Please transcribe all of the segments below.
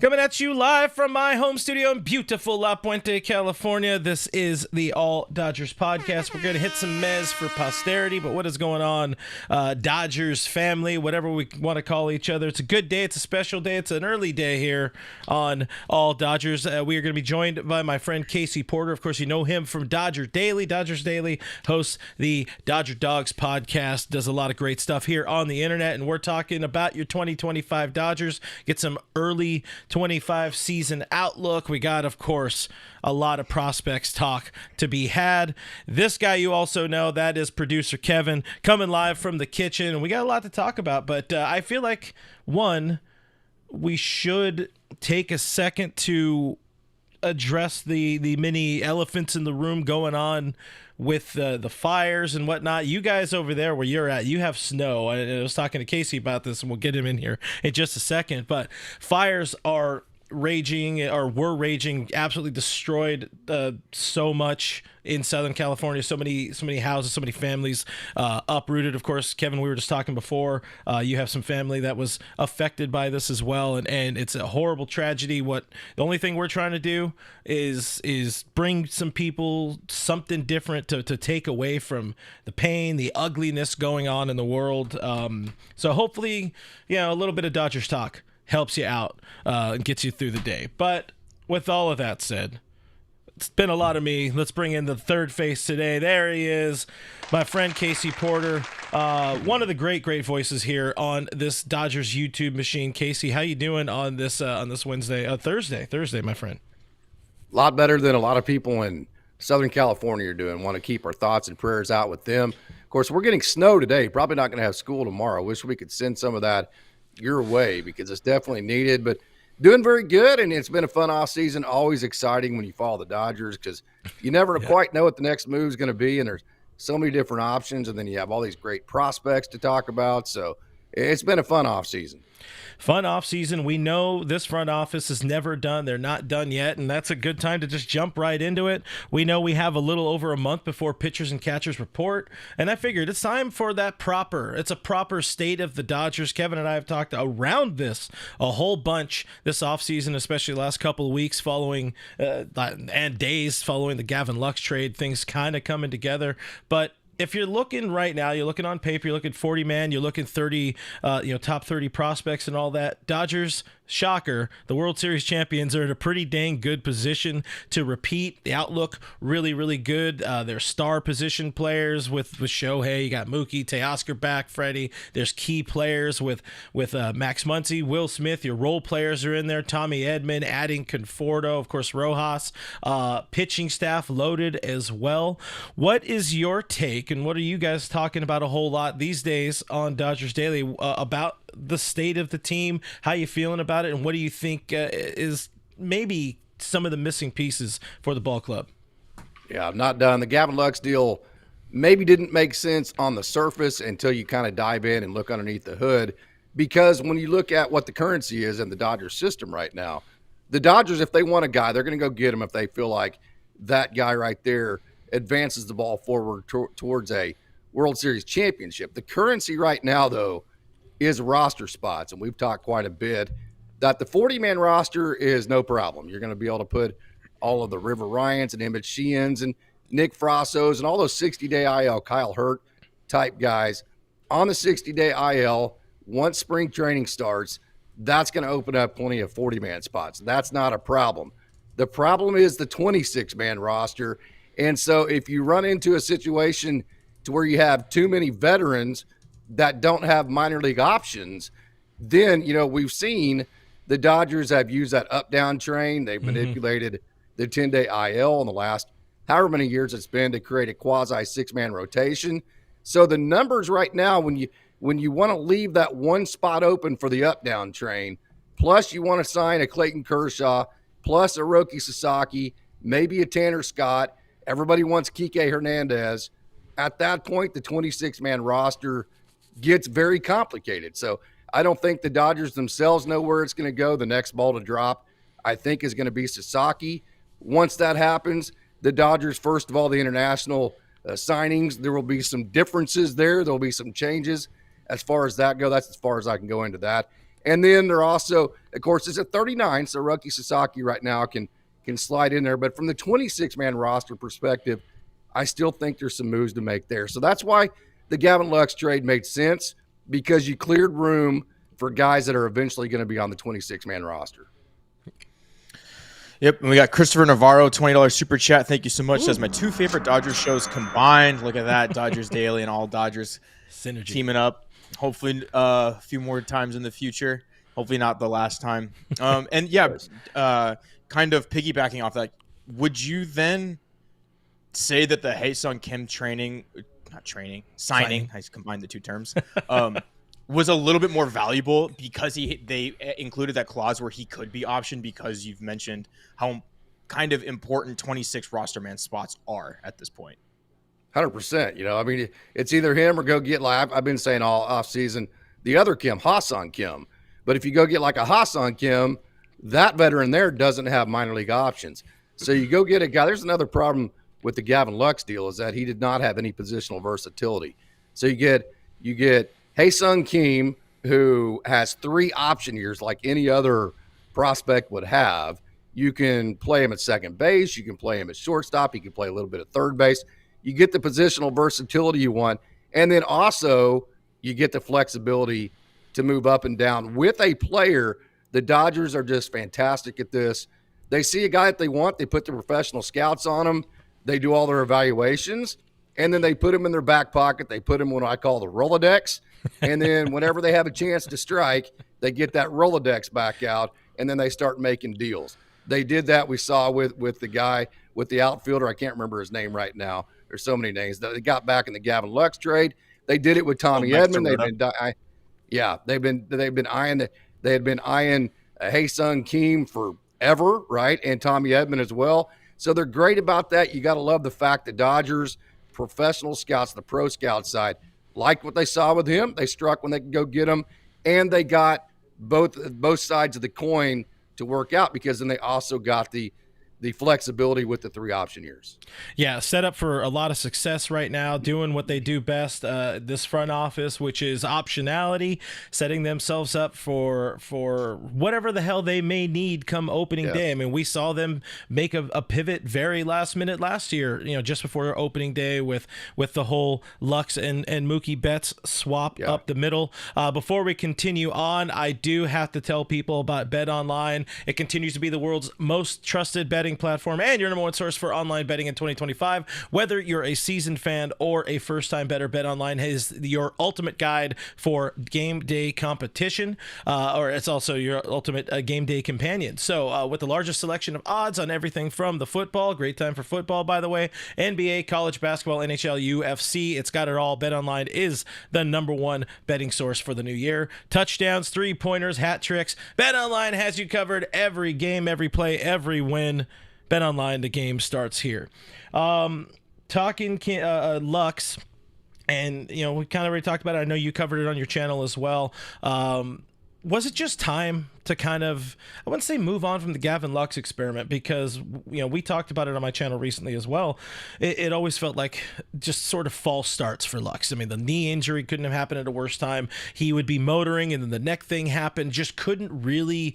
Coming at you live from my home studio in beautiful La Puente, California. This is the All Dodgers podcast. We're going to hit some mez for posterity, but what is going on, Dodgers family, whatever we want to call each other. It's a good day. It's a special day. It's an early day here on All Dodgers. We are going to be joined by my friend Casey Porter. Of course, you know him from Dodgers Daily, hosts the Dodger Dogs podcast, does a lot of great stuff here on the internet, and we're talking about your 2025 Dodgers. Get some early 25 season outlook. We got, of course, a lot of prospects talk to be had. This guy you also know, that is producer Kevin, coming live from the kitchen, and we got a lot to talk about, but I feel like, one, we should take a second to address the many elephants in the room going on with the fires and whatnot. You guys over there where you're at, you have snow. I was talking to Casey about this, and we'll get him in here in just a second. But fires are raging, or were raging, absolutely destroyed so much in Southern California. So many houses, so many families uprooted. Of course, Kevin, we were just talking before, you have some family that was affected by this as well, and it's a horrible tragedy. The only thing we're trying to do is bring some people something different to take away from the pain, the ugliness going on in the world. So hopefully, a little bit of Dodgers talk helps you out and gets you through the day. But with all of that said, it's been a lot of me. Let's bring in the third face today. There he is, my friend Casey Porter, one of the great voices here on this Dodgers YouTube machine. Casey, how you doing on this Thursday, my friend? A lot better than a lot of people in Southern California are doing. Want to keep our thoughts and prayers out with them. Of course, we're getting snow today. Probably not going to have school tomorrow. Wish we could send some of that your way because it's definitely needed, but doing very good, and it's been a fun off season. Always exciting when you follow the Dodgers because you never quite know what the next move is going to be, and there's so many different options, and then you have all these great prospects to talk about. So it's been a fun off season. Fun off season. We know this front office is never done. They're not done yet, and that's a good time to just jump right into it. We know we have a little over a month before pitchers and catchers report, and I figured it's time for that it's a proper state of the Dodgers. Kevin and I have talked around this a whole bunch this offseason, especially the last couple of weeks following and days following the Gavin Lux trade, things kind of coming together. But if you're looking right now, you're looking on paper, you're looking 40-man, you're looking 30, top 30 prospects and all that. Dodgers, shocker, the World Series champions are in a pretty dang good position to repeat. The outlook really, really good. They're star position players with Shohei. You got Mookie, Teoscar back, Freddie. There's key players with Max Muncy, Will Smith. Your role players are in there. Tommy Edman, adding Conforto, of course, Rojas. Pitching staff loaded as well. What is your take, and what are you guys talking about a whole lot these days on Dodgers Daily about the state of the team? How you feeling about it, and what do you think is maybe some of the missing pieces for the ball club? Yeah, I'm not done. The Gavin Lux deal maybe didn't make sense on the surface until you kind of dive in and look underneath the hood, because when you look at what the currency is in the Dodgers system right now, the Dodgers, if they want a guy, they're going to go get him if they feel like that guy right there advances the ball forward towards a World Series championship. The currency right now, though, is roster spots, and we've talked quite a bit that the 40-man roster is no problem. You're going to be able to put all of the River Ryans and Emmett Sheehan's and Nick Frossos and all those 60-day IL, Kyle Hurt type guys on the 60-day IL. Once spring training starts, that's going to open up plenty of 40-man spots. That's not a problem. The problem is the 26-man roster. And so if you run into a situation to where you have too many veterans that don't have minor league options, then, we've seen the Dodgers have used that up-down train. They've manipulated the 10-day IL in the last however many years it's been to create a quasi-six-man rotation. So the numbers right now, when you want to leave that one spot open for the up-down train, plus you want to sign a Clayton Kershaw, plus a Roki Sasaki, maybe a Tanner Scott, everybody wants Kike Hernandez. At that point, the 26-man roster gets very complicated. So I don't think the Dodgers themselves know where it's going to go. The next ball to drop, I think, is going to be Sasaki. Once that happens, the Dodgers, first of all, the international signings, there will be some differences there. There will be some changes as far as that go. That's as far as I can go into that. And then they're also, of course, it's at 39, so Roki Sasaki right now can slide in there. But from the 26-man roster perspective, I still think there's some moves to make there. So that's why the Gavin Lux trade made sense, because you cleared room for guys that are eventually going to be on the 26-man roster. Yep, and we got Christopher Navarro, $20 super chat. Thank you so much. Says my two favorite Dodgers shows combined. Look at that, Dodgers Daily and All Dodgers Synergy. Teaming up. Hopefully a few more times in the future. Hopefully not the last time. And yeah, kind of piggybacking off that, would you then say that the Hae-Sung Kim signing, I combined the two terms, was a little bit more valuable because they included that clause where he could be optioned, because you've mentioned how kind of important 26 roster man spots are at this point? 100%. You know, I mean, it's either him or go get, like I've been saying all offseason, the other Kim, Ha-Sung Kim. But if you go get like a Ha-Sung Kim, that veteran there doesn't have minor league options. So you go get a guy. There's another problem with the Gavin Lux deal, is that he did not have any positional versatility. So you get Hae-Sung Kim, who has 3 option years like any other prospect would have. You can play him at second base. You can play him at shortstop. You can play a little bit of third base. You get the positional versatility you want. And then also you get the flexibility to move up and down with a player. The Dodgers are just fantastic at this. They see a guy that they want. They put the professional scouts on him. They do all their evaluations, and then they put him in their back pocket. They put him in what I call the Rolodex. And then whenever they have a chance to strike, they get that Rolodex back out, and then they start making deals. They did that. We saw with the guy, with the outfielder. I can't remember his name right now. There's so many names that they got back in the Gavin Lux trade. They did it with Tommy Edman. They had been eyeing Hae-Sung Kim forever, right? And Tommy Edman as well. So they're great about that. You got to love the fact that Dodgers professional scouts, the pro scout side, like what they saw with him. They struck when they could go get him, and they got both sides of the coin to work out, because then they also got the flexibility with the 3 option years. Yeah, set up for a lot of success right now, doing what they do best, this front office, which is optionality, setting themselves up for whatever the hell they may need come opening day. I mean, we saw them make a pivot very last minute last year, just before opening day with the whole Lux and Mookie Betts swap up the middle. Before we continue on, I do have to tell people about Bet Online. It continues to be the world's most trusted betting platform and your number one source for online betting in 2025. Whether you're a seasoned fan or a first-time bettor, BetOnline is your ultimate guide for game day competition, or it's also your ultimate game day companion. So with the largest selection of odds on everything from the football, great time for football, by the way, NBA, college basketball, NHL, UFC, it's got it all. BetOnline is the number one betting source for the new year. Touchdowns, three-pointers, hat tricks. BetOnline has you covered every game, every play, every win. Bet Online, the game starts here. Talking Lux, and we kind of already talked about it. I know you covered it on your channel as well. Was it just time to kind of, I wouldn't say move on from the Gavin Lux experiment, because we talked about it on my channel recently as well. It always felt like just sort of false starts for Lux. I mean, the knee injury couldn't have happened at a worse time. He would be motoring, and then the neck thing happened. Just couldn't really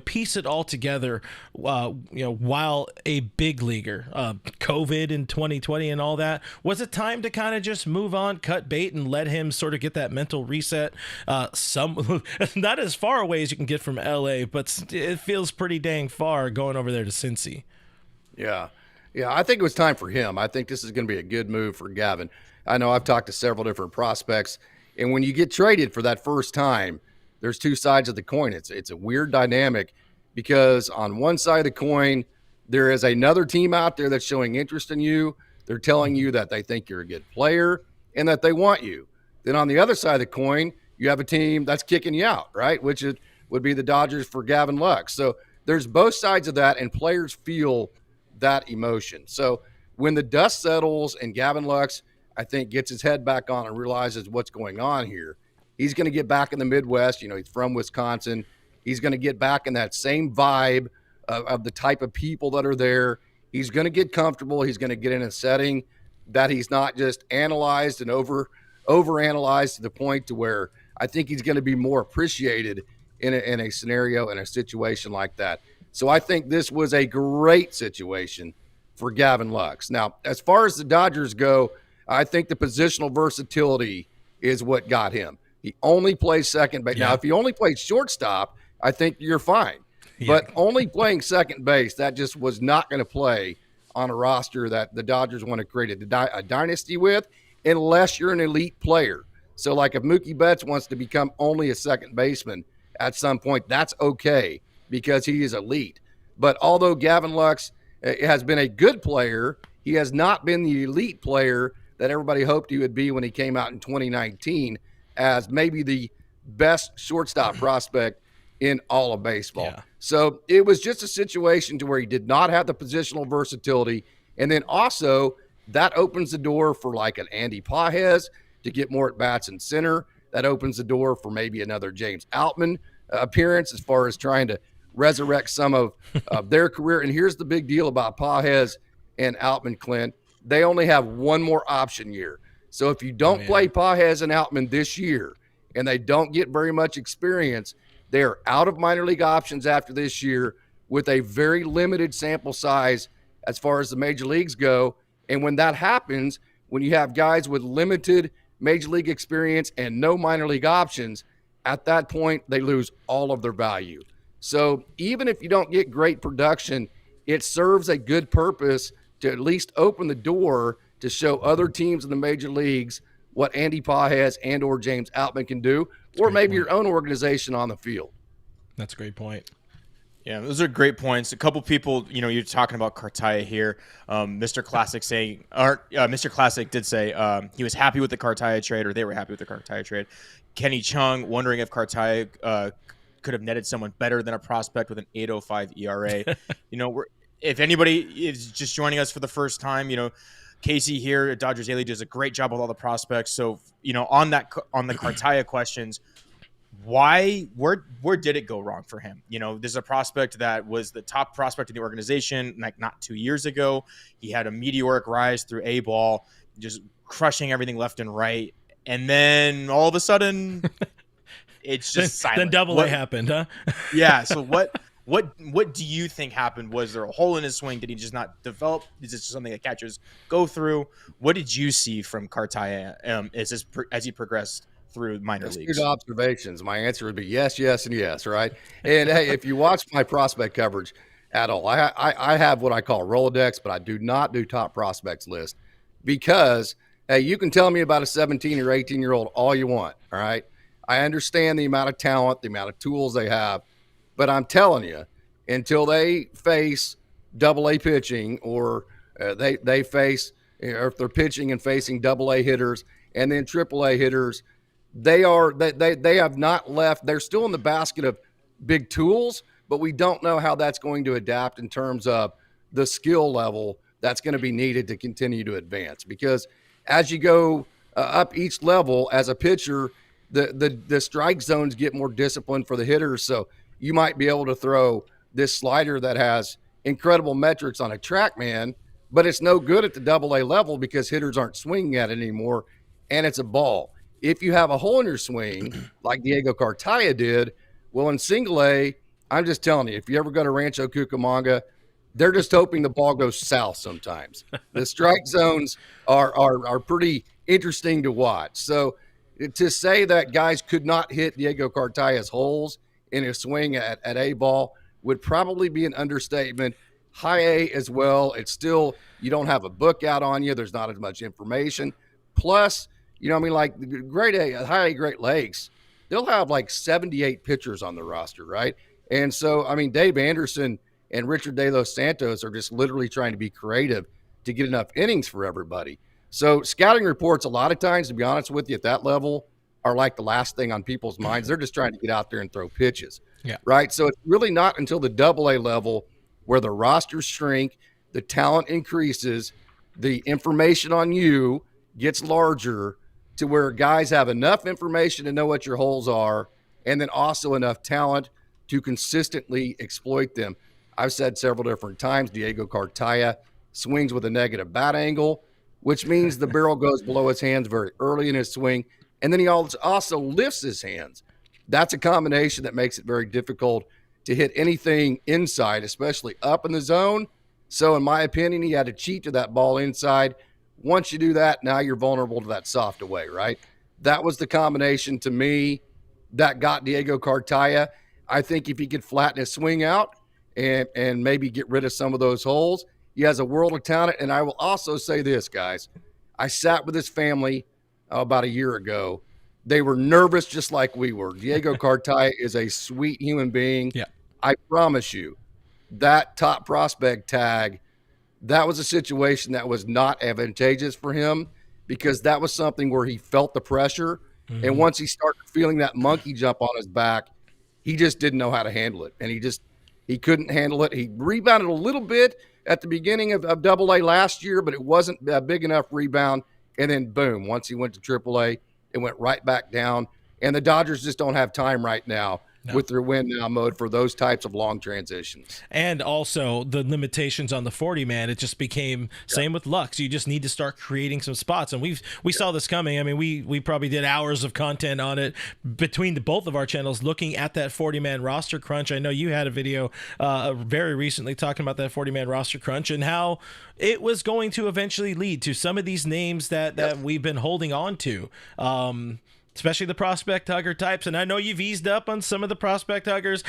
piece it all together, while a big leaguer, COVID in 2020 and all that. Was it time to kind of just move on, cut bait, and let him sort of get that mental reset? Not as far away as you can get from LA, but it feels pretty dang far going over there to Cincy. Yeah, I think it was time for him. I think this is going to be a good move for Gavin. I know I've talked to several different prospects, and when you get traded for that first time, there's 2 sides of the coin. It's a weird dynamic, because on one side of the coin, there is another team out there that's showing interest in you. They're telling you that they think you're a good player and that they want you. Then on the other side of the coin, you have a team that's kicking you out, right? Which would be the Dodgers for Gavin Lux. So there's both sides of that, and players feel that emotion. So when the dust settles and Gavin Lux, I think, gets his head back on and realizes what's going on here, he's going to get back in the Midwest. He's from Wisconsin. He's going to get back in that same vibe of the type of people that are there. He's going to get comfortable. He's going to get in a setting that he's not just analyzed and overanalyzed to the point to where I think he's going to be more appreciated in a scenario, in a situation like that. So I think this was a great situation for Gavin Lux. Now, as far as the Dodgers go, I think the positional versatility is what got him. He only plays second base. Yeah. Now, if he only plays shortstop, I think you're fine. Yeah. But only playing second base, that just was not going to play on a roster that the Dodgers want to create a dynasty with, unless you're an elite player. So, like if Mookie Betts wants to become only a second baseman at some point, that's okay because he is elite. But although Gavin Lux has been a good player, he has not been the elite player that everybody hoped he would be when he came out in 2019 as maybe the best shortstop prospect in all of baseball. Yeah. So it was just a situation to where he did not have the positional versatility. And then also that opens the door for like an Andy Pages to get more at bats in center. That opens the door for maybe another James Outman appearance as far as trying to resurrect some of their career. And here's the big deal about Pages and Outman, Clint. They only have one more option year. So if you don't play Pages and Outman this year and they don't get very much experience, they're out of minor league options after this year with a very limited sample size as far as the major leagues go. And when that happens, when you have guys with limited major league experience and no minor league options, at that point, they lose all of their value. So even if you don't get great production, it serves a good purpose to at least open the door to show other teams in the major leagues what Andy Pages and or James Outman can do, or maybe your own organization on the field. That's a great point. Yeah, those are great points. A couple people, you're talking about Cartaya here. Mr. Classic Mr. Classic did say he was happy with the Cartaya trade, or they were happy with the Cartaya trade. Kenny Chung wondering if Cartaya could have netted someone better than a prospect with an 8.05 ERA. If anybody is just joining us for the first time, Casey here at Dodgers Daily does a great job with all the prospects. So, on the Cartaya questions, where did it go wrong for him? There's a prospect that was the top prospect in the organization, like not 2 years ago. He had a meteoric rise through A ball, just crushing everything left and right. And then all of a sudden it's just silent. Then double A happened, huh? Yeah. So what do you think happened? Was there a hole in his swing? Did he just not develop? Is this just something that catchers go through? What did you see from Cartaya as he progressed through minor leagues? Good observations. My answer would be yes, yes, and yes, right? And hey, if you watch my prospect coverage at all, I have what I call Rolodex, but I do not do top prospects list because, hey, you can tell me about a 17 or 18-year-old all you want, all right? I understand the amount of talent, the amount of tools they have, but I'm telling you, until they face double-A pitching or they face, or if they're pitching and facing double-A hitters and then triple-A hitters, they have not left. They're still in the basket of big tools, but we don't know how that's going to adapt in terms of the skill level that's going to be needed to continue to advance. Because as you go up each level as a pitcher, the strike zones get more disciplined for the hitters. So you might be able to throw this slider that has incredible metrics on a TrackMan, but it's no good at the double-A level because hitters aren't swinging at it anymore, and it's a ball. If you have a hole in your swing, like Diego Cartaya did, well, in single A, I'm just telling you, if you ever go to Rancho Cucamonga, they're just hoping the ball goes south sometimes. The strike zones are pretty interesting to watch. So to say that guys could not hit Diego Cartaya's holes in his swing at A ball would probably be an understatement. High A as well. It's still, you don't have a book out on you. There's not as much information. Plus, like the Great A, High A Great Lakes, they'll have like 78 pitchers on the roster, right? And so, Dave Anderson and Richard De Los Santos are just literally trying to be creative to get enough innings for everybody. So scouting reports a lot of times, to be honest with you, at that level are like the last thing on people's minds. They're just trying to get out there and throw pitches, right? So it's really not until the double-A level where the rosters shrink, the talent increases, the information on you gets larger to where guys have enough information to know what your holes are and then also enough talent to consistently exploit them. I've said several different times, Diego Cartaya swings with a negative bat angle, which means the barrel goes below his hands very early in his swing. and then he also lifts his hands. That's a combination that makes it very difficult to hit anything inside, especially up in the zone. So in my opinion, he had to cheat to that ball inside. Once you do that, now you're vulnerable to that soft away, right? That was the combination to me that got Diego Cartaya. I think if he could flatten his swing out and maybe get rid of some of those holes, he has a world of talent. And I will also say this, guys. I sat with his family about a year ago. They were nervous just like we were. Diego Cartaya is a sweet human being. Yeah. I promise you, that top prospect tag, that was a situation that was not advantageous for him because that was something where he felt the pressure. Mm-hmm. And once he started feeling that monkey jump on his back, he just didn't know how to handle it. And he couldn't handle it. He rebounded a little bit at the beginning of Double-A last year, but it wasn't a big enough rebound. And then, boom, once he went to Triple-A, it went right back down. And the Dodgers just don't have time right now with their win now mode for those types of long transitions. And also the limitations on the 40-man, it just became same with Lux. You just need to start creating some spots. And we saw this coming. I mean, we probably did hours of content on it between both of our channels looking at that 40-man roster crunch. I know you had a video very recently talking about that 40-man roster crunch and how it was going to eventually lead to some of these names that we've been holding on to. Especially the prospect hugger types, and I know you've eased up on some of the prospect huggers.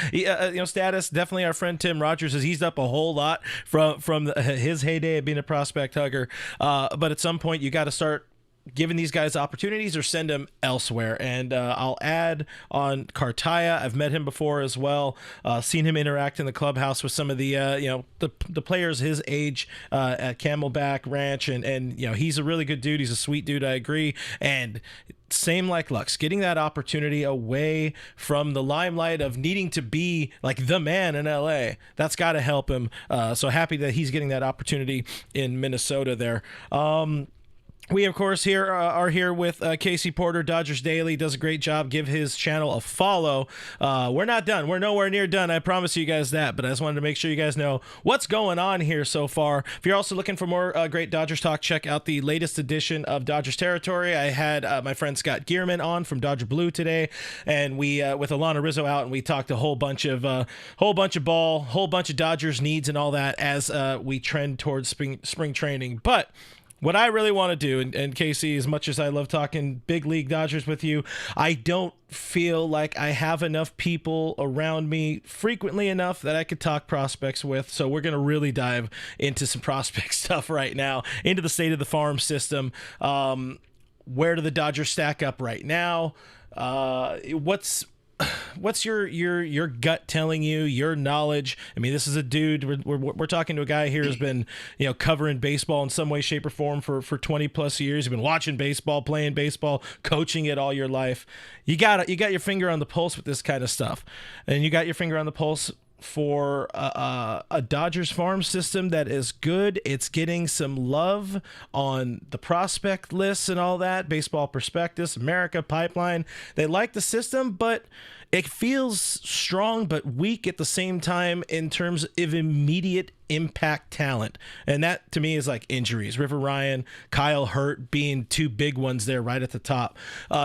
Status definitely. Our friend Tim Rogers has eased up a whole lot from his heyday of being a prospect hugger. But at some point, you got to start giving these guys opportunities or send them elsewhere. And I'll add on Cartaya. I've met him before as well. Seen him interact in the clubhouse with some of the the players his age at Camelback Ranch, and he's a really good dude. He's a sweet dude. I agree. And same like Lux, getting that opportunity away from the limelight of needing to be like the man in LA. That's got to help him. So happy that he's getting that opportunity in Minnesota there. We, of course, are here with Casey Porter, Dodgers Daily. Does a great job. Give his channel a follow. We're not done. We're nowhere near done. I promise you guys that. But I just wanted to make sure you guys know what's going on here so far. If you're also looking for more great Dodgers talk, check out the latest edition of Dodgers Territory. I had my friend Scott Gierman on from Dodger Blue today, and we with Alana Rizzo out, and we talked a whole bunch of ball, whole bunch of Dodgers needs and all that as we trend towards spring training. But what I really want to do, and Casey, as much as I love talking big league Dodgers with you, I don't feel like I have enough people around me frequently enough that I could talk prospects with. So we're going to really dive into some prospect stuff right now, into the state of the farm system. Where do the Dodgers stack up right now? What's your gut telling you, your knowledge? I mean, this is a dude, we're talking to a guy here who's been, covering baseball in some way, shape, or form for 20 plus years. You've been watching baseball, playing baseball, coaching it all your life. You got your finger on the pulse with this kind of stuff. And you got your finger on the pulse for a Dodgers farm system that is good. It's getting some love on the prospect lists and all that. Baseball Prospectus, America, Pipeline. They like the system, but it feels strong but weak at the same time in terms of immediate impact talent. And that to me is like injuries. River Ryan, Kyle Hurt being two big ones there right at the top.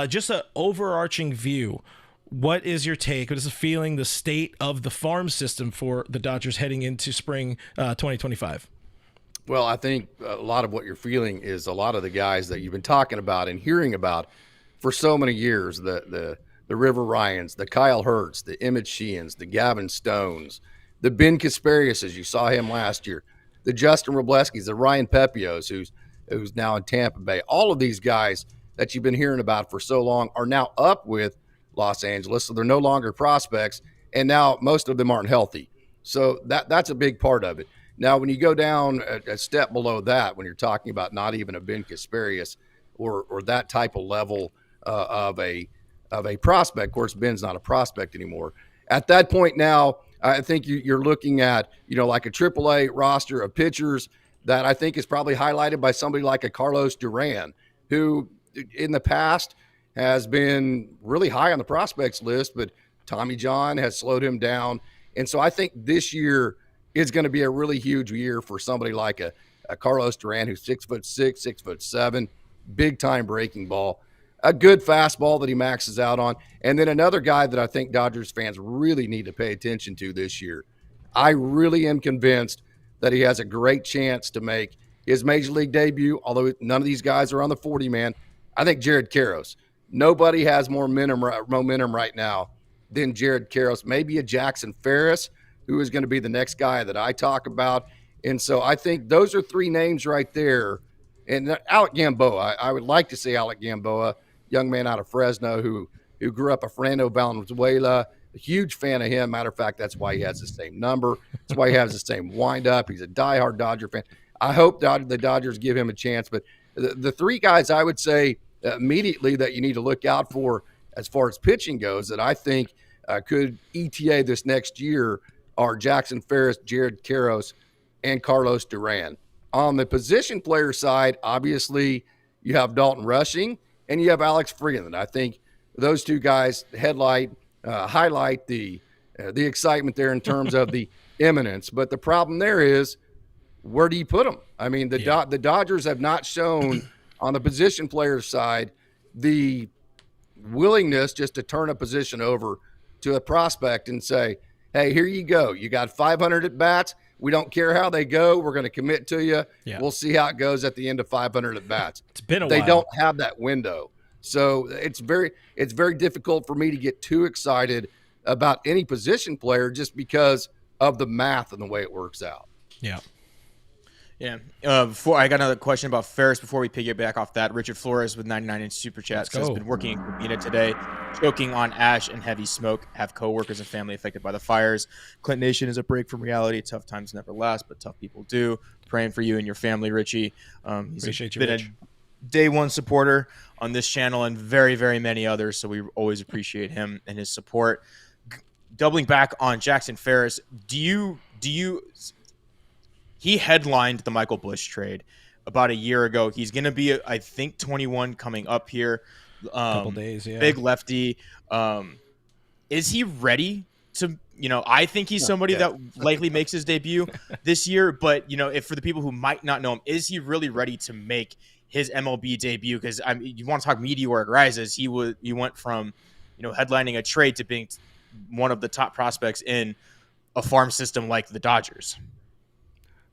Just an overarching view. What is your take? What is the feeling, the state of the farm system for the Dodgers heading into spring 2025? Well, I think a lot of what you're feeling is a lot of the guys that you've been talking about and hearing about for so many years, the River Ryans, the Kyle Hurts, the Emmett Sheehan's, the Gavin Stones, the Ben Kasparius, as you saw him last year, the Justin Robleskis, the Ryan Pepios, who's now in Tampa Bay. All of these guys that you've been hearing about for so long are now up with Los Angeles, so they're no longer prospects, and now most of them aren't healthy. So that's a big part of it. Now, when you go down a step below that, when you're talking about not even a Ben Kasparius or that type of level of a prospect, of course, Ben's not a prospect anymore. At that point now, I think you're looking at, like a AAA roster of pitchers that I think is probably highlighted by somebody like a Carlos Duran, who in the past has been really high on the prospects list, but Tommy John has slowed him down. And so I think this year is going to be a really huge year for somebody like a Carlos Duran, who's 6'6", 6'7", big time breaking ball. a good fastball that he maxes out on. And then another guy that I think Dodgers fans really need to pay attention to this year. I really am convinced that he has a great chance to make his major league debut, although none of these guys are on the 40-man. I think Jared Karros. Nobody has more momentum right now than Jared Karros. Maybe a Jackson Ferris, who is going to be the next guy that I talk about. And so I think those are three names right there. And Alec Gamboa, I would like to see Alec Gamboa, young man out of Fresno who grew up a Fernando Valenzuela, a huge fan of him. Matter of fact, that's why he has the same number. That's why he has the same windup. He's a diehard Dodger fan. I hope the Dodgers give him a chance. But the three guys I would say immediately that you need to look out for as far as pitching goes that I think could ETA this next year are Jackson Ferris, Jared Karros, and Carlos Duran. On the position player side, obviously, you have Dalton Rushing and you have Alex Freeland. I think those two guys highlight the excitement there in terms of the imminence. But the problem there is, where do you put them? I mean, the Dodgers have not shown on the position player side the willingness just to turn a position over to a prospect and say, hey, here you go. You got 500 at bats. We don't care how they go. We're going to commit to you. Yeah. We'll see how it goes at the end of 500 at bats. It's been a while. They don't have that window. So it's very difficult for me to get too excited about any position player just because of the math and the way it works out. Yeah. Yeah. Before I got another question about Ferris before we piggyback off that. Richard Flores with 99-inch super chat says, been working in Covina today, choking on ash and heavy smoke, have coworkers and family affected by the fires. Clint Nation is a break from reality. Tough times never last, but tough people do. Praying for you and your family, Richie. He's Appreciate you, been Rich. a day one supporter on this channel and very, very many others, so we always appreciate him and his support. Doubling back on Jackson Ferris, do you he headlined the Michael Busch trade about a year ago. He's going to be, I think, 21 coming up here. Couple days, yeah. Big lefty. Is he ready to, I think he's somebody that likely makes his debut this year. But, if for the people who might not know him, is he really ready to make his MLB debut? Because you want to talk meteoric rises. He went from, headlining a trade to being one of the top prospects in a farm system like the Dodgers.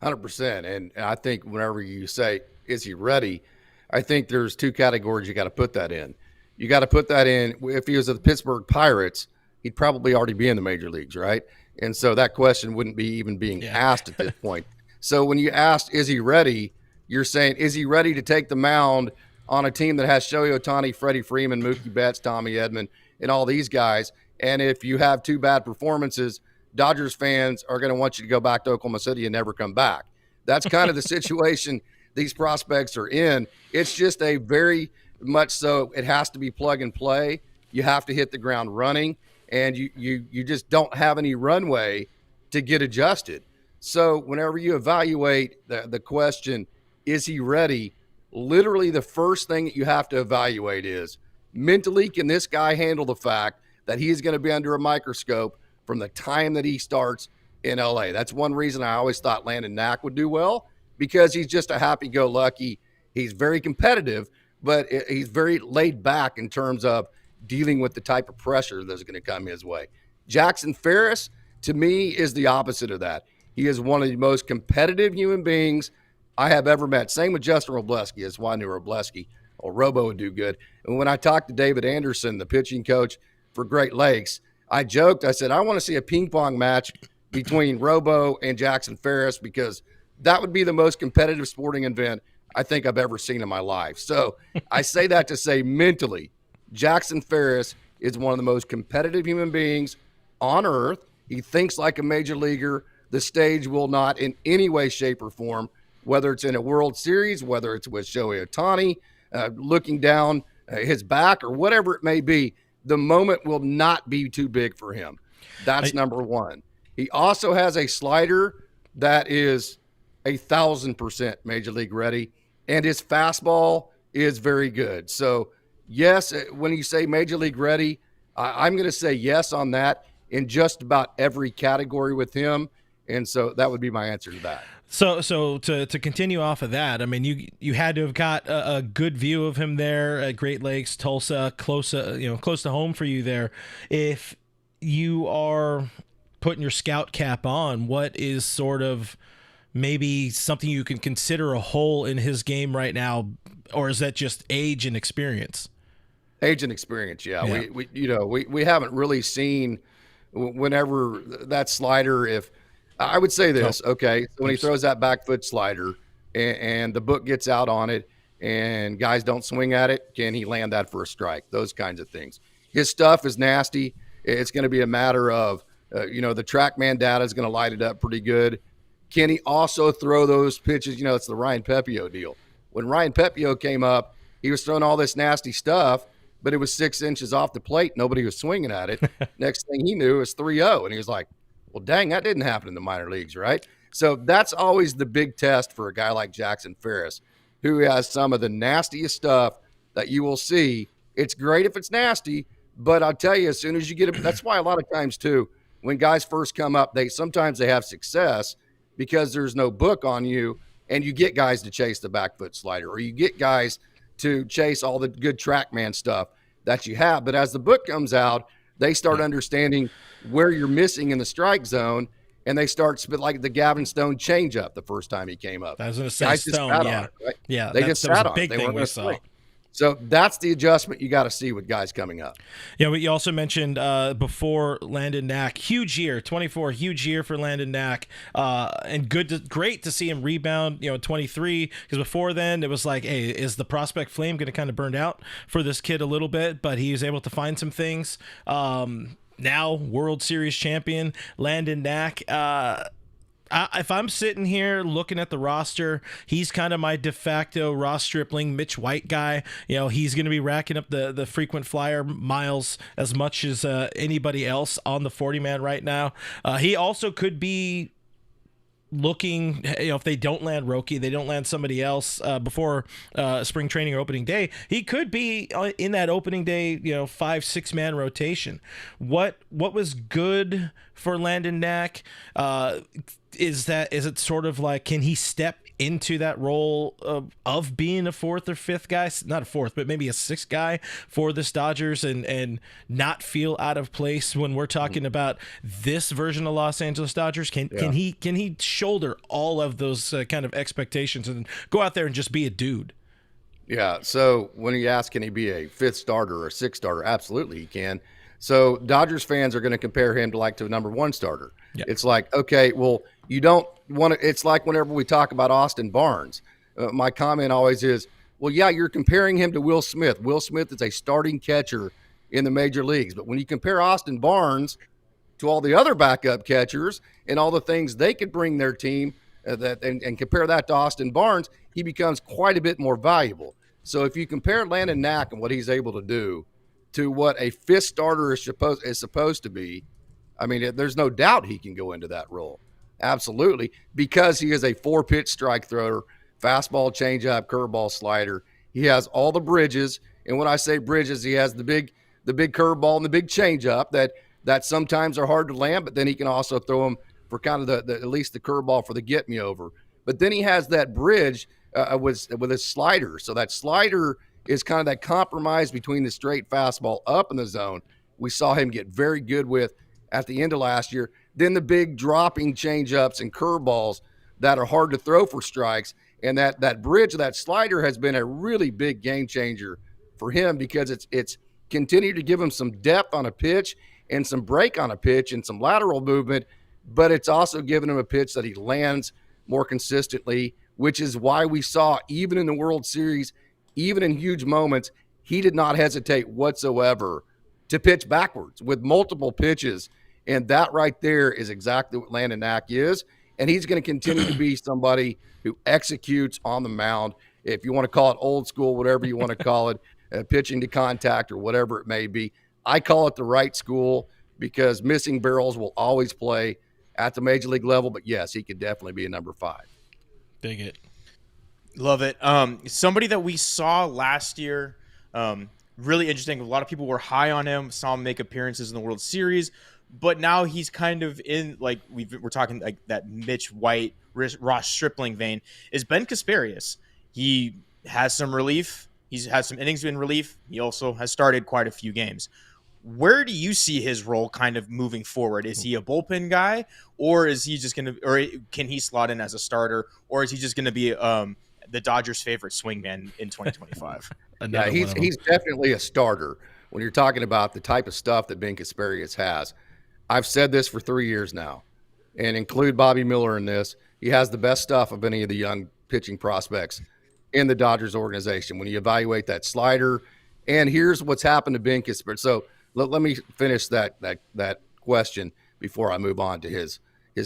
100%. And I think whenever you say, is he ready? I think there's two categories you got to put that in. You got to put that in, if he was at the Pittsburgh Pirates, he'd probably already be in the major leagues, right? And so that question wouldn't be even being asked at this point. So when you asked, is he ready? You're saying, is he ready to take the mound on a team that has Shohei Ohtani, Freddie Freeman, Mookie Betts, Tommy Edman, and all these guys? And if you have two bad performances, Dodgers fans are going to want you to go back to Oklahoma City and never come back. That's kind of the situation these prospects are in. It's just a very much so it has to be plug and play. You have to hit the ground running, and you just don't have any runway to get adjusted. So whenever you evaluate the question, is he ready? Literally the first thing that you have to evaluate is mentally, can this guy handle the fact that he's going to be under a microscope from the time that he starts in LA? That's one reason I always thought Landon Knack would do well, because he's just a happy-go-lucky. He's very competitive, but he's very laid back in terms of dealing with the type of pressure that's going to come his way. Jackson Ferris, to me, is the opposite of that. He is one of the most competitive human beings I have ever met. Same with Justin Robleski. That's why I knew Robleski or Robo would do good. And when I talked to David Anderson, the pitching coach for Great Lakes, I joked, I said, I want to see a ping pong match between Robo and Jackson Ferris, because that would be the most competitive sporting event I think I've ever seen in my life. So I say that to say mentally, Jackson Ferris is one of the most competitive human beings on earth. He thinks like a major leaguer. The stage will not in any way, shape, or form, whether it's in a World Series, whether it's with Shohei Ohtani, looking down his back or whatever it may be, the moment will not be too big for him. That's number one. He also has a slider that is 1,000% major league ready, and his fastball is very good. So, yes, when you say major league ready, I'm going to say yes on that in just about every category with him. And so that would be my answer to that. So to continue off of that, I mean, you had to have got a good view of him there at Great Lakes, Tulsa, close to home for you there. If you are putting your scout cap on, what is sort of maybe something you can consider a hole in his game right now, or is that just age and experience? Age and experience, yeah. We haven't really seen whenever that slider. If I would say this, okay, so when he throws that back foot slider and the book gets out on it and guys don't swing at it, can he land that for a strike? Those kinds of things. His stuff is nasty. It's going to be a matter of the TrackMan data is going to light it up pretty good. Can he also throw those pitches? It's the Ryan Pepio deal. When Ryan Pepio came up, he was throwing all this nasty stuff, but it was 6 inches off the plate. Nobody was swinging at it. Next thing he knew, it was 3-0. And he was like, well, dang, that didn't happen in the minor leagues, right? So that's always the big test for a guy like Jackson Ferris, who has some of the nastiest stuff that you will see. It's great if it's nasty, but I'll tell you, as soon as you get it, that's why a lot of times, too, when guys first come up, sometimes they have success because there's no book on you, and you get guys to chase the back foot slider, or you get guys to chase all the good TrackMan stuff that you have. But as the book comes out, they start understanding where you're missing in the strike zone, and they start like the Gavin Stone changeup the first time he came up. I was going to say guys Stone, yeah. Right? Yeah, they just sat on it. They weren't going to swing. So that's the adjustment you got to see with guys coming up. Yeah, but you also mentioned before Landon Knack, huge year, 24, huge year for Landon Knack, and great to see him rebound, 23, because before then it was like, hey, is the prospect flame going to kind of burn out for this kid a little bit? But he was able to find some things. Now World Series champion Landon Knack. If I'm sitting here looking at the roster, he's kind of my de facto Ross Stripling, Mitch White guy. He's going to be racking up the frequent flyer miles as much as anybody else on the 40-man right now. He also could be looking, if they don't land Roki, they don't land somebody else before spring training or opening day, he could be in that opening day, 5-6 man rotation. What was good for Landon Knack? Is it sort of like, can he step into that role of being a fourth or fifth guy, not a fourth, but maybe a sixth guy for this Dodgers and not feel out of place when we're talking about this version of Los Angeles Dodgers? Can he shoulder all of those kind of expectations and go out there and just be a dude? Yeah. So when you ask, can he be a fifth starter or a sixth starter? Absolutely he can. So Dodgers fans are going to compare him to a number one starter. Yep. It's like, okay, well, you don't want to – it's like whenever we talk about Austin Barnes, my comment always is, well, yeah, you're comparing him to Will Smith. Will Smith is a starting catcher in the major leagues. But when you compare Austin Barnes to all the other backup catchers and all the things they could bring their team and compare that to Austin Barnes, he becomes quite a bit more valuable. So if you compare Landon Knack and what he's able to do to what a fifth starter is supposed to be, I mean, there's no doubt he can go into that role. Absolutely, because he is a 4-pitch strike thrower, fastball, changeup, curveball, slider. He has all the bridges, and when I say bridges, he has the big curveball and the big changeup that sometimes are hard to land, but then he can also throw them for kind of the at least the curveball for the get me over. But then he has that bridge with his slider. So that slider is kind of that compromise between the straight fastball up in the zone. We saw him get very good with at the end of last year. Then the big dropping changeups and curveballs that are hard to throw for strikes. And that bridge, that slider has been a really big game changer for him because it's continued to give him some depth on a pitch and some break on a pitch and some lateral movement, but it's also given him a pitch that he lands more consistently, which is why we saw even in the World Series, even in huge moments, he did not hesitate whatsoever to pitch backwards with multiple pitches. And that right there is exactly what Landon Knack is. And he's going to continue to be somebody who executes on the mound. If you want to call it old school, whatever you want to call it, pitching to contact or whatever it may be. I call it the right school because missing barrels will always play at the major league level. But yes, he could definitely be a number 5. Dig it. Love it. Somebody that we saw last year, really interesting. A lot of people were high on him, saw him make appearances in the World Series, but now he's kind of in like we're talking like that Mitch White, Ross Stripling vein. Is Ben Kasparius? He has some relief. He's had some innings in relief. He also has started quite a few games. Where do you see his role kind of moving forward? Is he a bullpen guy, or is he just going to, or can he slot in as a starter, or is he just going to be the Dodgers' favorite swingman in 2025? Yeah, he's definitely a starter. When you're talking about the type of stuff that Ben Kasparius has, I've said this for 3 years now, and include Bobby Miller in this. He has the best stuff of any of the young pitching prospects in the Dodgers organization. When you evaluate that slider, and here's what's happened to Ben Kasparius. So let me finish that question before I move on to his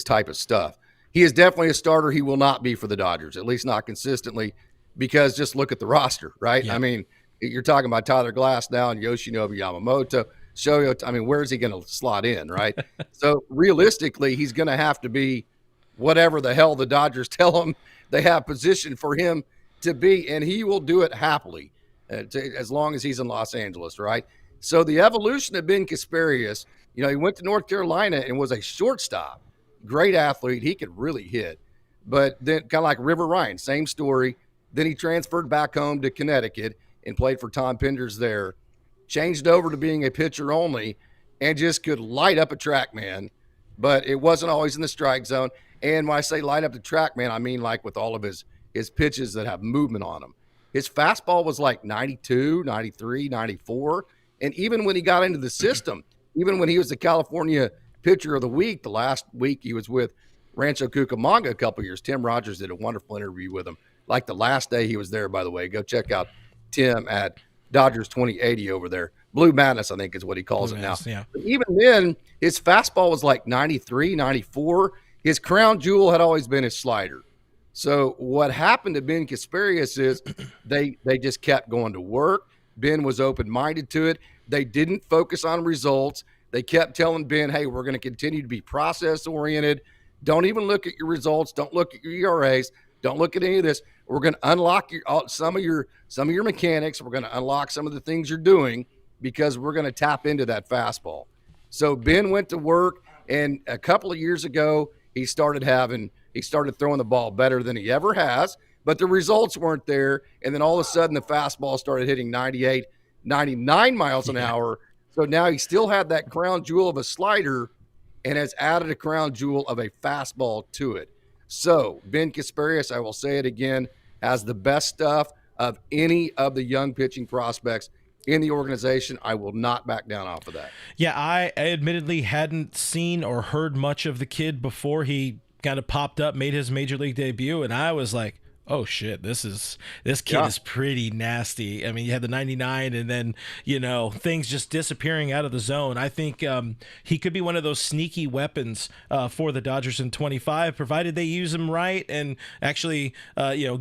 type of stuff. He is definitely a starter. He will not be for the Dodgers, at least not consistently, because just look at the roster, right? Yeah. I mean, you're talking about Tyler Glass now and Yoshinobu Yamamoto. Shohei, I mean, where is he going to slot in, right? So realistically, he's going to have to be whatever the hell the Dodgers tell him they have positioned for him to be, and he will do it happily as long as he's in Los Angeles, right? So the evolution of Ben Kasparius, he went to North Carolina and was a shortstop. Great athlete. He could really hit. But then kind of like River Ryan, same story. Then he transferred back home to Connecticut and played for Tom Penders there. Changed over to being a pitcher only and just could light up a track man. But it wasn't always in the strike zone. And when I say light up the track man, I mean like with all of his pitches that have movement on them. His fastball was like 92, 93, 94. And even when he got into the system, even when he was the California Pitcher of the Week, the last week he was with Rancho Cucamonga a couple years. Tim Rogers did a wonderful interview with him. Like the last day he was there, by the way. Go check out Tim at Dodgers 2080 over there. Blue Madness, I think is what he calls it now. Yeah. But even then, his fastball was like 93, 94. His crown jewel had always been his slider. So what happened to Ben Kasparius is they just kept going to work. Ben was open-minded to it. They didn't focus on results. They kept telling Ben, hey, we're going to continue to be process-oriented. Don't even look at your results. Don't look at your ERAs. Don't look at any of this. We're going to unlock some of your mechanics. We're going to unlock some of the things you're doing because we're going to tap into that fastball. So Ben went to work, and a couple of years ago, he started throwing the ball better than he ever has, but the results weren't there. And then all of a sudden, the fastball started hitting 98, 99 miles an hour. So now he still had that crown jewel of a slider and has added a crown jewel of a fastball to it. So Ben Kasparius, I will say it again, has the best stuff of any of the young pitching prospects in the organization. I will not back down off of that. Yeah, I admittedly hadn't seen or heard much of the kid before he kind of popped up, made his major league debut, and I was like, oh shit, this kid is pretty nasty. I mean, you had the 99 and then, things just disappearing out of the zone. I think he could be one of those sneaky weapons for the Dodgers in 25, provided they use him right and actually,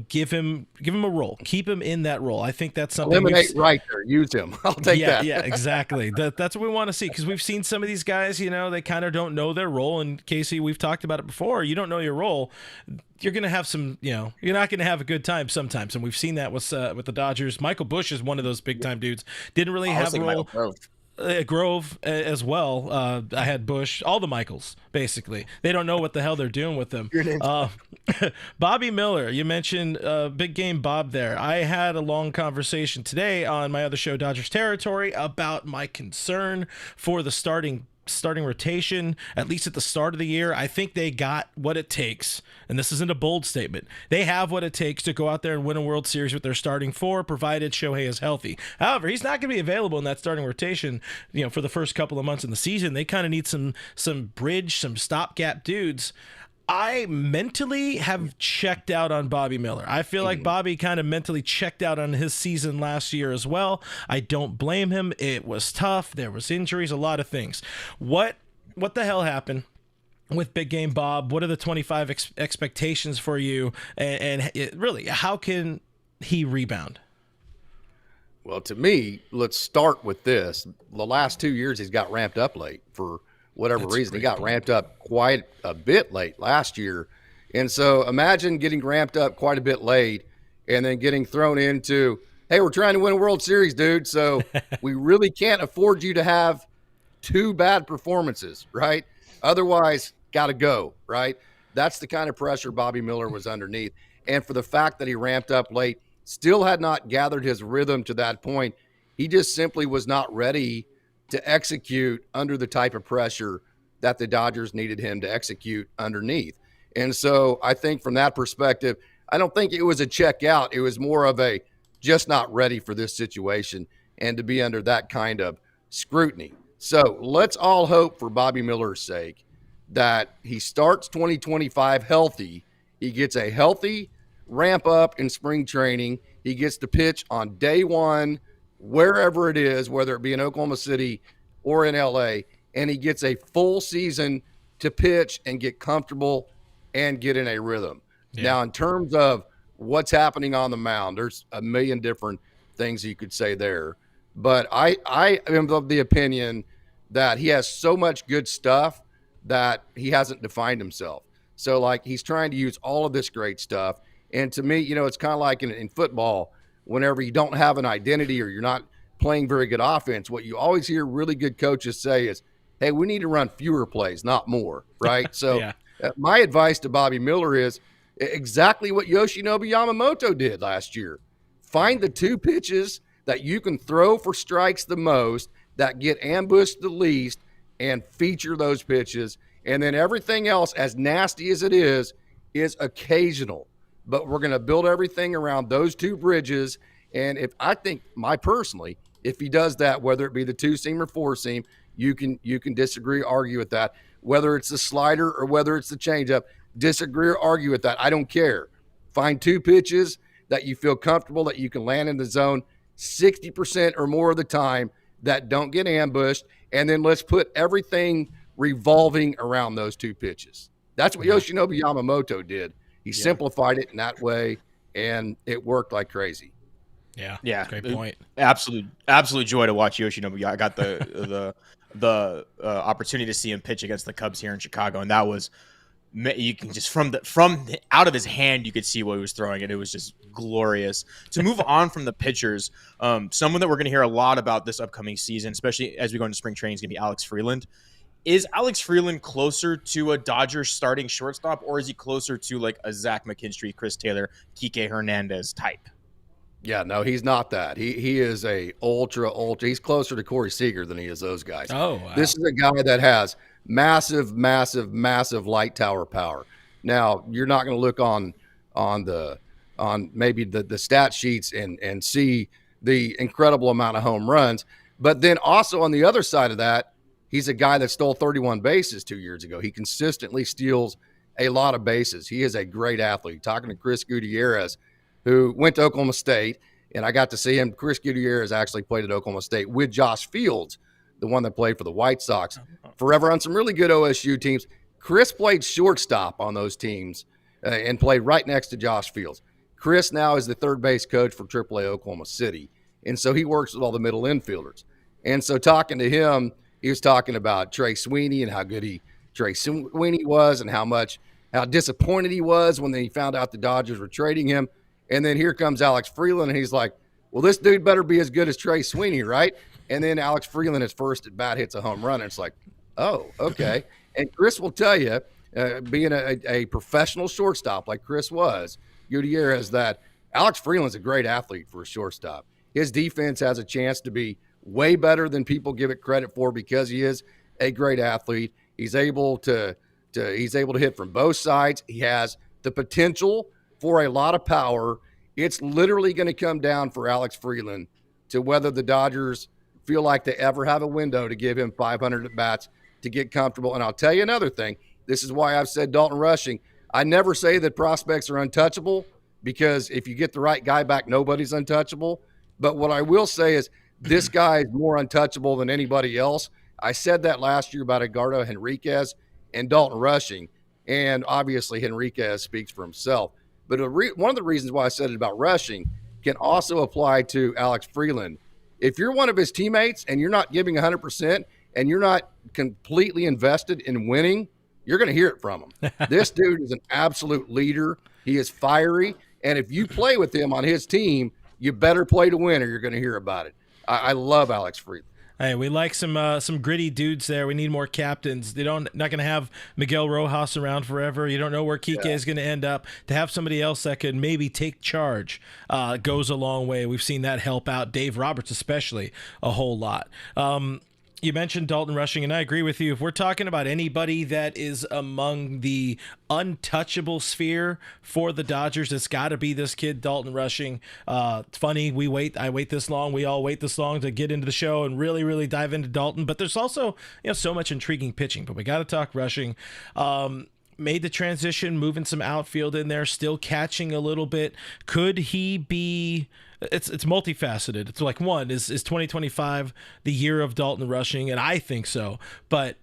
give him a role, keep him in that role. I think that's something. Eliminate right there, use him. I'll take that. Yeah, exactly. That's what we want to see, because we've seen some of these guys, they kind of don't know their role. And Casey, we've talked about it before. You don't know your role, you're going to have some, you're not going to have a good time sometimes. And we've seen that with the Dodgers. Michael Busch is one of those big time dudes. Didn't really have a role. Grove as well. I had Busch, all the Michaels, basically. They don't know what the hell they're doing with them. Bobby Miller, you mentioned Big Game Bob there. I had a long conversation today on my other show, Dodgers Territory, about my concern for the starting rotation, at least at the start of the year. I think they got what it takes, and this isn't a bold statement. They have what it takes to go out there and win a World Series with their starting four, provided Shohei is healthy. However, he's not going to be available in that starting rotation, for the first couple of months in the season. They kind of need some bridge, some stopgap dudes. I mentally have checked out on Bobby Miller. I feel like Bobby kind of mentally checked out on his season last year as well. I don't blame him. It was tough. There was injuries, a lot of things. What the hell happened with Big Game Bob? What are the 25 expectations for you? And really, how can he rebound? Well, to me, let's start with this. The last 2 years, he's got ramped up late for whatever reason. He got ramped up quite a bit late last year. And so imagine getting ramped up quite a bit late and then getting thrown into, hey, we're trying to win a World Series, dude. So we really can't afford you to have 2 bad performances, right? Otherwise, got to go, right? That's the kind of pressure Bobby Miller was underneath. And for the fact that he ramped up late, still had not gathered his rhythm to that point, he just simply was not ready to execute under the type of pressure that the Dodgers needed him to execute underneath. And so I think from that perspective, I don't think it was a check out. It was more of a just not ready for this situation and to be under that kind of scrutiny. So let's all hope for Bobby Miller's sake that he starts 2025 healthy. He gets a healthy ramp up in spring training. He gets to pitch on day one, wherever it is, whether it be in Oklahoma City or in LA, and he gets a full season to pitch and get comfortable and get in a rhythm. Yeah. Now, in terms of what's happening on the mound, there's a million different things you could say there. But I am of the opinion that he has so much good stuff that he hasn't defined himself. So, like, he's trying to use all of this great stuff. And to me, it's kind of like in football, whenever you don't have an identity or you're not playing very good offense, what you always hear really good coaches say is, hey, we need to run fewer plays, not more, right? So yeah. My advice to Bobby Miller is exactly what Yoshinobu Yamamoto did last year. Find the 2 pitches that you can throw for strikes the most, that get ambushed the least, and feature those pitches. And then everything else, as nasty as it is occasional. But we're going to build everything around those 2 bridges. And if he does that, whether it be the 2-seam or 4-seam, you can disagree or argue with that. Whether it's the slider or whether it's the changeup, disagree or argue with that. I don't care. Find 2 pitches that you feel comfortable that you can land in the zone 60% or more of the time that don't get ambushed. And then let's put everything revolving around those 2 pitches. That's what Yoshinobu Yamamoto did. He simplified it in that way, and it worked like crazy. Yeah, great point. Absolute joy to watch Yoshinobu. I got the opportunity to see him pitch against the Cubs here in Chicago, and that was, you can just from out of his hand, you could see what he was throwing, and it was just glorious. To move on from the pitchers, someone that we're going to hear a lot about this upcoming season, especially as we go into spring training, is going to be Alex Freeland. Is Alex Freeland closer to a Dodgers starting shortstop, or is he closer to like a Zach McKinstry, Chris Taylor, Kike Hernandez type? Yeah, no, he's not that. He is a ultra. He's closer to Corey Seager than he is those guys. Oh, wow. This is a guy that has massive light tower power. Now, you're not going to look on maybe the stat sheets and see the incredible amount of home runs, but then also on the other side of that, he's a guy that stole 31 bases 2 years ago. He consistently steals a lot of bases. He is a great athlete. Talking to Chris Gutierrez, who went to Oklahoma State, and I got to see him. Chris Gutierrez actually played at Oklahoma State with Josh Fields, the one that played for the White Sox, forever on some really good OSU teams. Chris played shortstop on those teams and played right next to Josh Fields. Chris now is the third base coach for AAA Oklahoma City, and so he works with all the middle infielders. And so talking to him, he was talking about Trey Sweeney and how good Trey Sweeney was and how disappointed he was when he found out the Dodgers were trading him. And then here comes Alex Freeland, and he's like, well, this dude better be as good as Trey Sweeney, right? And then Alex Freeland, his first at bat, hits a home run, and it's like, oh, okay. And Chris will tell you, being a professional shortstop like Chris was, Gutierrez, that Alex Freeland's a great athlete for a shortstop. His defense has a chance to be way better than people give it credit for because he is a great athlete. He's able to hit from both sides. He has the potential for a lot of power. It's literally going to come down for Alex Freeland to whether the Dodgers feel like they ever have a window to give him 500 at-bats to get comfortable. And I'll tell you another thing. This is why I've said Dalton Rushing. I never say that prospects are untouchable because if you get the right guy back, nobody's untouchable. But what I will say is this guy is more untouchable than anybody else. I said that last year about Edgardo, Henriquez, and Dalton Rushing. And obviously Henriquez speaks for himself. But one of the reasons why I said it about Rushing can also apply to Alex Freeland. If you're one of his teammates and you're not giving 100% and you're not completely invested in winning, you're going to hear it from him. This dude is an absolute leader. He is fiery. And if you play with him on his team, you better play to win or you're going to hear about it. I love Alex Freeland. Hey, we like some gritty dudes there. We need more captains. Not going to have Miguel Rojas around forever. You don't know where Kike is going to end up. To have somebody else that could maybe take charge goes a long way. We've seen that help out Dave Roberts especially a whole lot. You mentioned Dalton Rushing, and I agree with you. If we're talking about anybody that is among the untouchable sphere for the Dodgers, it's got to be this kid, Dalton Rushing. It's funny, I wait this long, we all wait this long to get into the show and really, really dive into Dalton. But there's also so much intriguing pitching. But we got to talk Rushing. Made the transition, moving some outfield in there, still catching a little bit. Could he be? It's multifaceted. It's like, one, is 2025 the year of Dalton Rushing? And I think so. But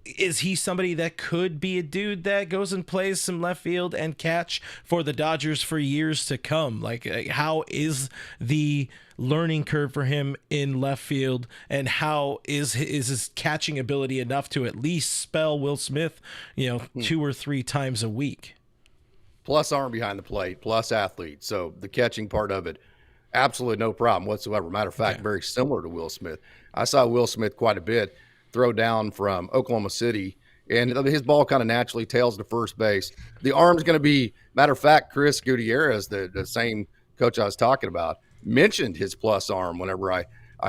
is he somebody that could be a dude that goes and plays some left field and catch for the Dodgers for years to come? Like how is the learning curve for him in left field, and how is his catching ability enough to at least spell Will Smith, 2 or 3 times a week? Plus arm behind the plate, plus athlete. So the catching part of it, absolutely no problem whatsoever. Matter of fact, very similar to Will Smith. I saw Will Smith quite a bit throw down from Oklahoma City, and his ball kind of naturally tails to first base. The arm's going to be, matter of fact, Chris Gutierrez, the same coach I was talking about, mentioned his plus arm whenever I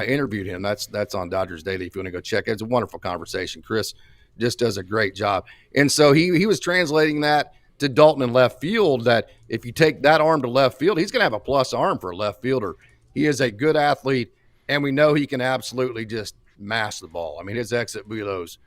interviewed him. That's on Dodgers Daily if you want to go check it. It's a wonderful conversation. Chris just does a great job. And so he was translating that to Dalton in left field, that if you take that arm to left field, he's going to have a plus arm for a left fielder. He is a good athlete, and we know he can absolutely just mash the ball. I mean, his exit velos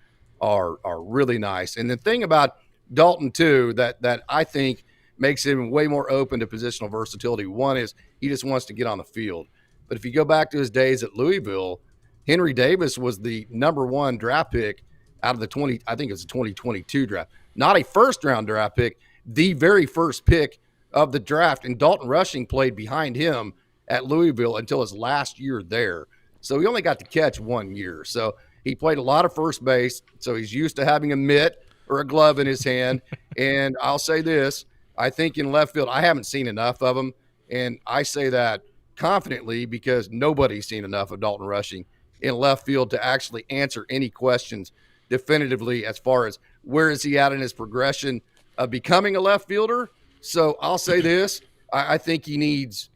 are really nice. And the thing about Dalton, too, that I think makes him way more open to positional versatility, one is he just wants to get on the field. But if you go back to his days at Louisville, Henry Davis was the number 1 draft pick out of the 2022 draft. Not a first-round draft pick, the very first pick of the draft. And Dalton Rushing played behind him at Louisville until his last year there. So he only got to catch 1 year. So he played a lot of first base. So he's used to having a mitt or a glove in his hand. And I'll say this, I think in left field, I haven't seen enough of him. And I say that confidently because nobody's seen enough of Dalton Rushing in left field to actually answer any questions definitively as far as where is he at in his progression of becoming a left fielder. So I'll say this, I think he needs,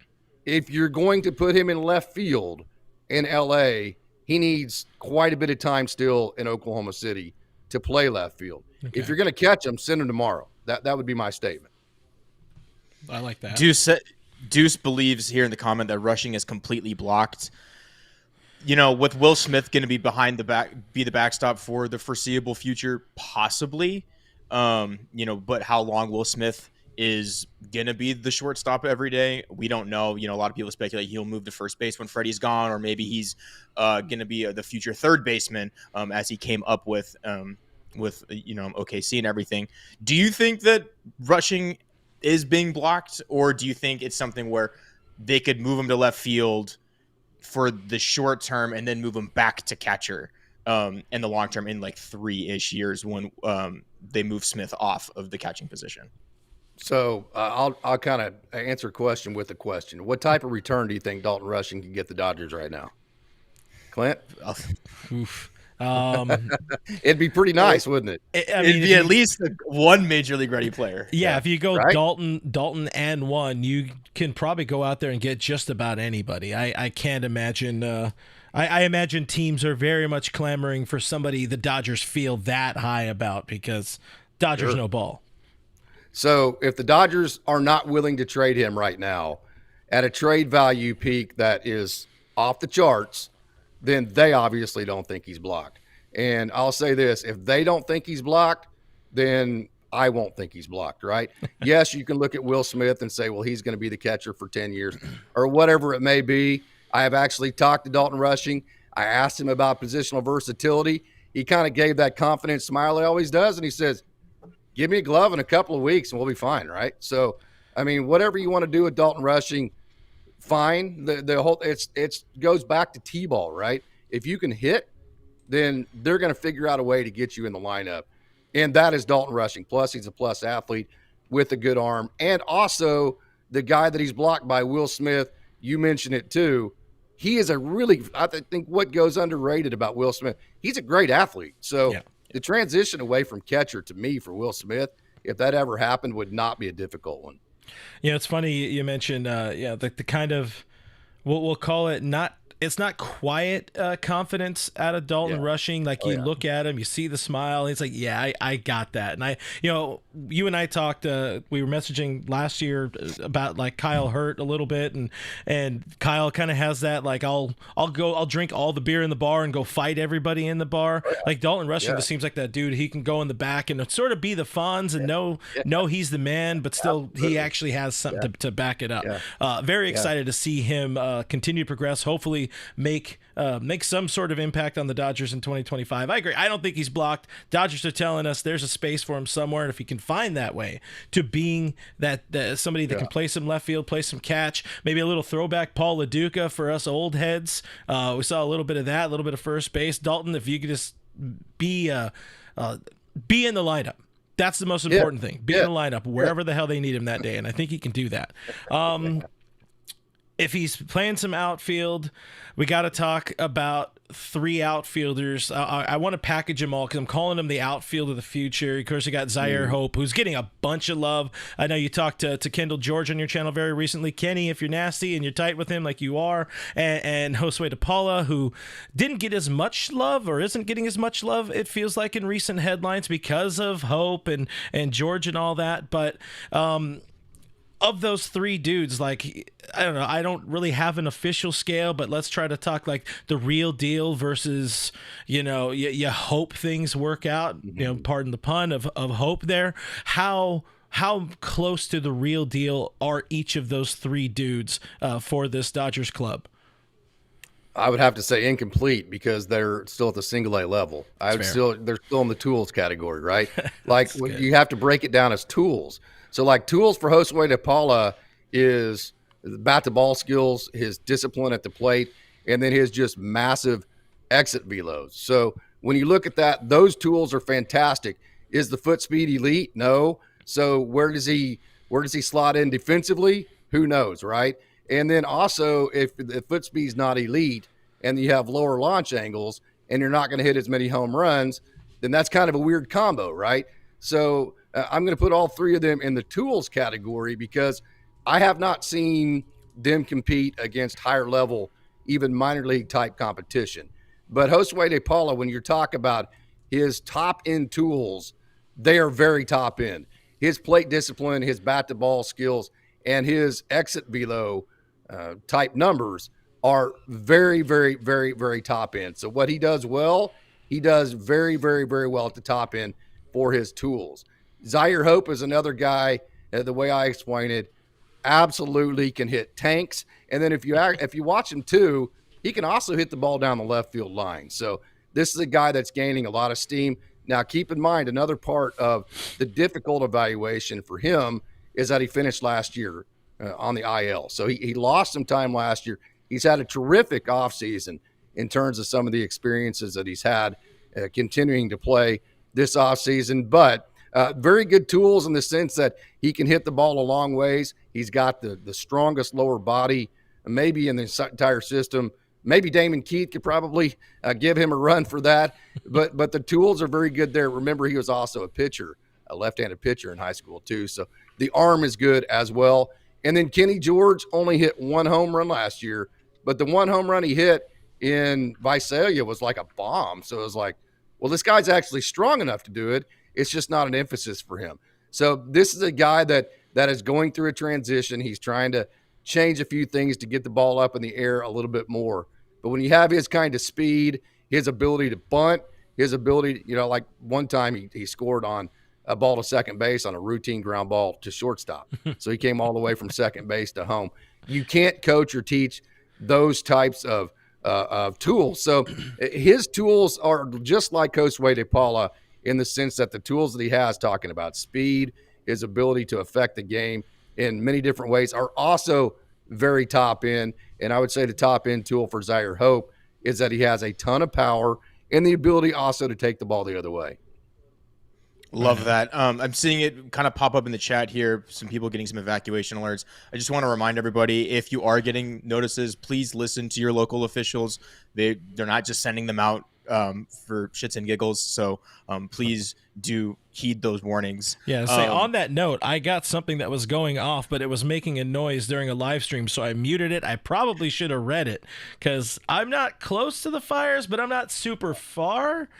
if you're going to put him in left field in LA, he needs quite a bit of time still in Oklahoma City to play left field. Okay. If you're going to catch him, send him tomorrow. That would be my statement. I like that. Deuce believes here in the comment that Rushing is completely blocked. With Will Smith going to be behind be the backstop for the foreseeable future, possibly. But how long Will Smith is going to be the shortstop every day, we don't know. A lot of people speculate he'll move to first base when Freddie's gone, or maybe he's going to be the future third baseman as he came up with OKC and everything. Do you think that Rushing is being blocked, or do you think it's something where they could move him to left field for the short term and then move him back to catcher in the long term in like 3-ish years when they move Smith off of the catching position? So I'll kind of answer a question with a question. What type of return do you think Dalton Rushing can get the Dodgers right now? Clint? Oof. It'd be pretty nice, wouldn't it? It'd be at least one major league ready player. Yeah, if you go right? Dalton and 1, you can probably go out there and get just about anybody. I can't imagine. I imagine teams are very much clamoring for somebody the Dodgers feel that high about, because Dodgers no ball. So if the Dodgers are not willing to trade him right now at a trade value peak that is off the charts, then they obviously don't think he's blocked. And I'll say this, if they don't think he's blocked, then I won't think he's blocked, right? Yes, you can look at Will Smith and say, well, he's going to be the catcher for 10 years or whatever it may be. I have actually talked to Dalton Rushing. I asked him about positional versatility. He kind of gave that confident smile he always does, and he says, give me a glove in a couple of weeks and we'll be fine, right? So, I mean, whatever you want to do with Dalton Rushing, fine. The whole it goes back to T-ball, right? If you can hit, then they're going to figure out a way to get you in the lineup, and that is Dalton Rushing. Plus, he's a plus athlete with a good arm, and also the guy that he's blocked by, Will Smith. You mentioned it too. he is I think what goes underrated about Will Smith, he's a great athlete. So the transition away from catcher to me for Will Smith, if that ever happened, would not be a difficult one. It's funny you mentioned, the kind of, we'll call it it's not quiet confidence out of Dalton rushing. Like you look at him, you see the smile. He's like, I got that. And you and I talked, we were messaging last year about like Kyle Hurt a little bit. And Kyle kind of has that, like, I'll drink all the beer in the bar and go fight everybody in the bar. Like Dalton rushing just seems like that dude. He can go in the back and sort of be the Fonz and know he's the man, but still he actually has something to back it up. Very excited to see him continue to progress. Hopefully make some sort of impact on the Dodgers in 2025. I agree. I don't think he's blocked. Dodgers are telling us there's a space for him somewhere, and if he can find that way to being that somebody that can play some left field, play some catch, maybe a little throwback Paul LaDuca for us old heads. We saw a little bit of that, a little bit of first base. Dalton, if you could just be in the lineup. That's the most important thing. Be in the lineup wherever the hell they need him that day, and I think he can do that. If he's playing some outfield, we got to talk about 3 outfielders. I want to package them all because I'm calling them the outfield of the future. Of course, you got Zaire Hope, who's getting a bunch of love. I know you talked to Kendall George on your channel very recently. Kenny, if you're nasty and you're tight with him like you are, and Josue DePaula, who didn't get as much love or isn't getting as much love, it feels like, in recent headlines because of Hope and George and all that. But of those 3 dudes, like, I don't know, I don't really have an official scale, but let's try to talk like the real deal versus, you hope things work out, pardon the pun of hope there. How close to the real deal are each of those 3 dudes for this Dodgers club? I would have to say incomplete because they're still at the single A level. They're still in the tools category, right? Like you have to break it down as tools. So like tools for Josue DePaula is bat to ball skills, his discipline at the plate, and then his just massive exit velos. So when you look at that, those tools are fantastic. Is the foot speed elite? No. So where does he slot in defensively? Who knows, right? And then also if the foot speed's not elite and you have lower launch angles and you're not going to hit as many home runs, then that's kind of a weird combo, right? So I'm going to put all 3 of them in the tools category because I have not seen them compete against higher level, even minor league type competition. But Josue DePaula, when you talk about his top end tools, they are very top end. His plate discipline, his bat to ball skills, and his exit velo type numbers are very, very, very, very top end. So what he does well, he does very, very, very well at the top end for his tools. Zaire Hope is another guy, the way I explain it, absolutely can hit tanks. And then if you watch him too, he can also hit the ball down the left field line. So this is a guy that's gaining a lot of steam. Now, keep in mind, another part of the difficult evaluation for him is that he finished last year on the IL. So he lost some time last year. He's had a terrific offseason in terms of some of the experiences that he's had continuing to play this offseason. But very good tools in the sense that he can hit the ball a long ways. He's got the strongest lower body, maybe in the entire system. Maybe Damon Keith could probably give him a run for that. But the tools are very good there. Remember, he was also a pitcher, a left-handed pitcher in high school too. So the arm is good as well. And then Kenny George only hit 1 home run last year, but the 1 home run he hit in Visalia was like a bomb. So it was like, well, this guy's actually strong enough to do it. It's just not an emphasis for him. So this is a guy that is going through a transition. He's trying to change a few things to get the ball up in the air a little bit more. But when you have his kind of speed, his ability to bunt, his ability, like one time he scored on a ball to second base on a routine ground ball to shortstop. So he came all the way from second base to home. You can't coach or teach those types of tools. So his tools are just like Josue DePaula in the sense that the tools that he has, talking about speed, his ability to affect the game in many different ways, are also very top end. And I would say the top end tool for Zaire Hope is that he has a ton of power and the ability also to take the ball the other way. Love that. I'm seeing it kind of pop up in the chat here. Some people getting some evacuation alerts. I just want to remind everybody, if you are getting notices, please listen to your local officials. They're not just sending them out for shits and giggles. So please do heed those warnings. Yeah, say on that note, I got something that was going off, but it was making a noise during a live stream, so I muted it. I probably should have read it because I'm not close to the fires, but I'm not super far.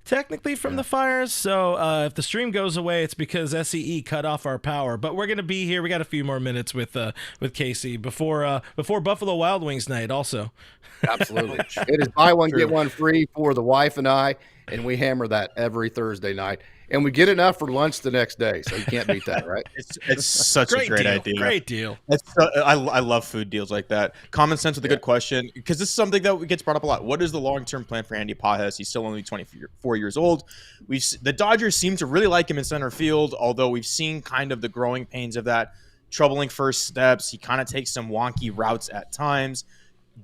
Technically from the fires, so if the stream goes away, it's because SEE cut off our power. But we're gonna be here. We got a few more minutes with Casey before Buffalo Wild Wings night. Also, absolutely, it is buy one get one free for the wife and I, and we hammer that every Thursday night, and we get enough for lunch the next day. So you can't beat that, right? It's such a great idea. Great deal. I love food deals like that. Common sense with a good question, because this is something that gets brought up a lot. What is the long-term plan for Andy Pages? He's still only 24 years old. The Dodgers seem to really like him in center field, although we've seen kind of the growing pains of that. Troubling first steps. He kind of takes some wonky routes at times.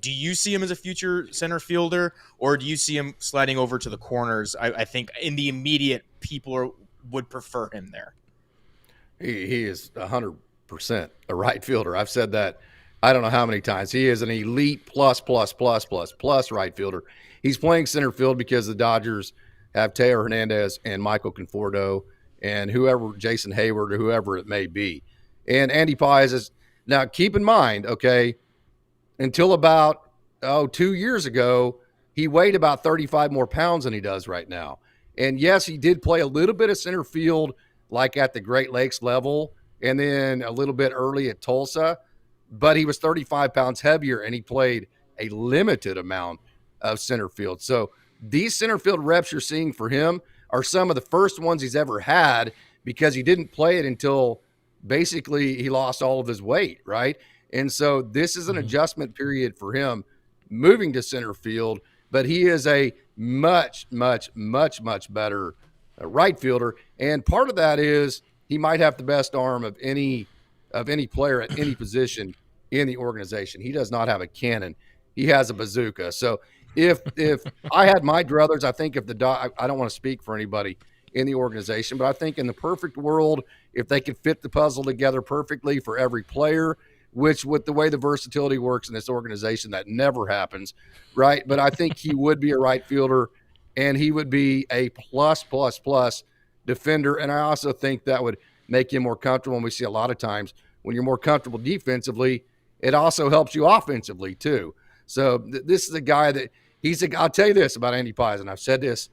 Do you see him as a future center fielder, or do you see him sliding over to the corners? I think in the immediate, people would prefer him there. He is 100% a right fielder. I've said that I don't know how many times. He is an elite plus right fielder. He's playing center field because the Dodgers have Teo Hernandez and Michael Conforto and whoever, Jason Hayward or whoever it may be. And Andy Pages is – now keep in mind, okay, until about 2 years ago, he weighed about 35 more pounds than he does right now. And yes, he did play a little bit of center field like at the Great Lakes level and then a little bit early at Tulsa, but he was 35 pounds heavier and he played a limited amount of center field. So these center field reps you're seeing for him are some of the first ones he's ever had because he didn't play it until basically he lost all of his weight, right? And so this is an adjustment period for him moving to center field, but he is a much better right fielder. And part of that is he might have the best arm of any player at any position in the organization. He does not have a cannon. He has a bazooka. So if I had my druthers, I think I don't want to speak for anybody in the organization, but I think in the perfect world, if they could fit the puzzle together perfectly for every player, which with the way the versatility works in this organization, that never happens, right? But I think he would be a right fielder, and he would be a plus defender. And I also think that would make him more comfortable. And we see a lot of times when you're more comfortable defensively, it also helps you offensively too. So this is a guy that I'll tell you this about Andy Pages, and I've said this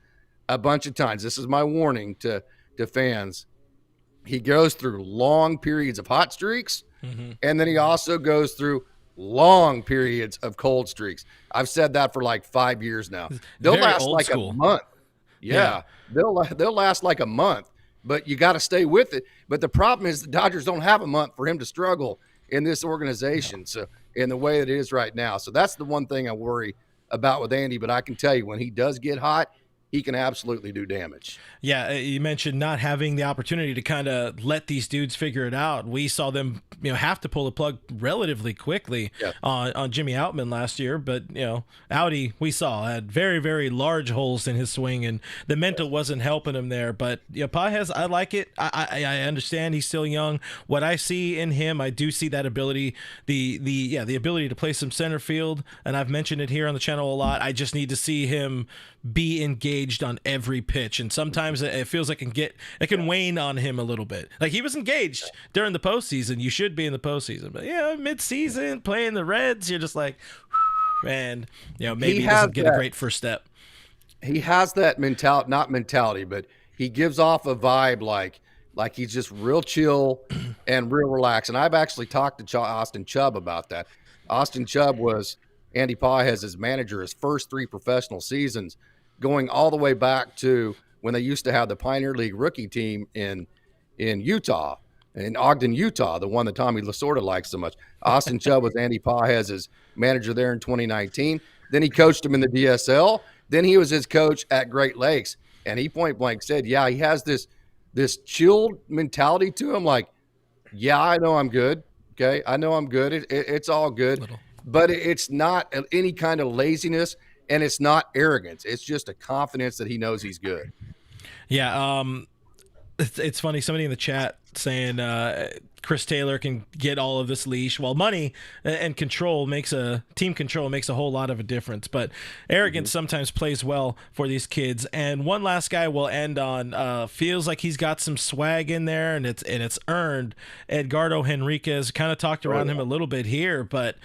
a bunch of times. This is my warning to fans. He goes through long periods of hot streaks, and then he also goes through long periods of cold streaks. I've said that for like 5 years now. They'll last like a month. Yeah. They'll last like a month, but you got to stay with it. But the problem is the Dodgers don't have a month for him to struggle in this organization. So in the way it is right now. So that's the one thing I worry about with Andy, but I can tell you when he does get hot, he can absolutely do damage. Yeah, you mentioned not having the opportunity to kind of let these dudes figure it out. We saw them, have to pull the plug relatively quickly on Jimmy Outman last year. But, Audi, we saw, had very, very large holes in his swing, and the mental wasn't helping him there. But, Pages, I like it. I understand he's still young. What I see in him, I do see that ability, the ability to play some center field. And I've mentioned it here on the channel a lot. I just need to see him be engaged on every pitch, and sometimes it feels like it can wane on him a little bit. Like he was engaged during the postseason. You should be in the postseason, but mid-season playing the Reds, you're just like, man, maybe he doesn't get a great first step. He has that mentality, but he gives off a vibe like he's just real chill and real relaxed. And I've actually talked to Austin Chubb about that. Austin Chubb was Andy Pages' manager his first 3 professional seasons, going all the way back to when they used to have the Pioneer League rookie team in Utah, in Ogden, Utah, the one that Tommy Lasorda likes so much. Austin Chubb was Andy Pages' manager there in 2019. Then he coached him in the DSL. Then he was his coach at Great Lakes. And he point blank said, he has this chilled mentality to him. Like, I know I'm good. Okay. I know I'm good. It's all good. But it's not any kind of laziness. And it's not arrogance. It's just a confidence that he knows he's good. Yeah. It's funny. Somebody in the chat saying Chris Taylor can get all of this leash. Well, money and team control makes a whole lot of a difference. But arrogance sometimes plays well for these kids. And one last guy we'll end on feels like he's got some swag in there, and it's earned. Edgardo Henriquez, kind of talked around him a little bit here, but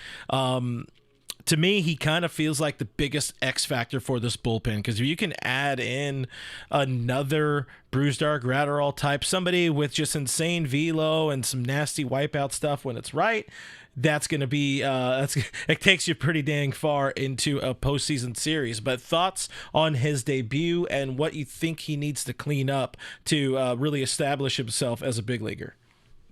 to me, he kind of feels like the biggest X factor for this bullpen, because if you can add in another Bruce Dark Gratterall type, somebody with just insane velo and some nasty wipeout stuff when it's right, that's going to be it takes you pretty dang far into a postseason series. But thoughts on his debut and what you think he needs to clean up to really establish himself as a big leaguer?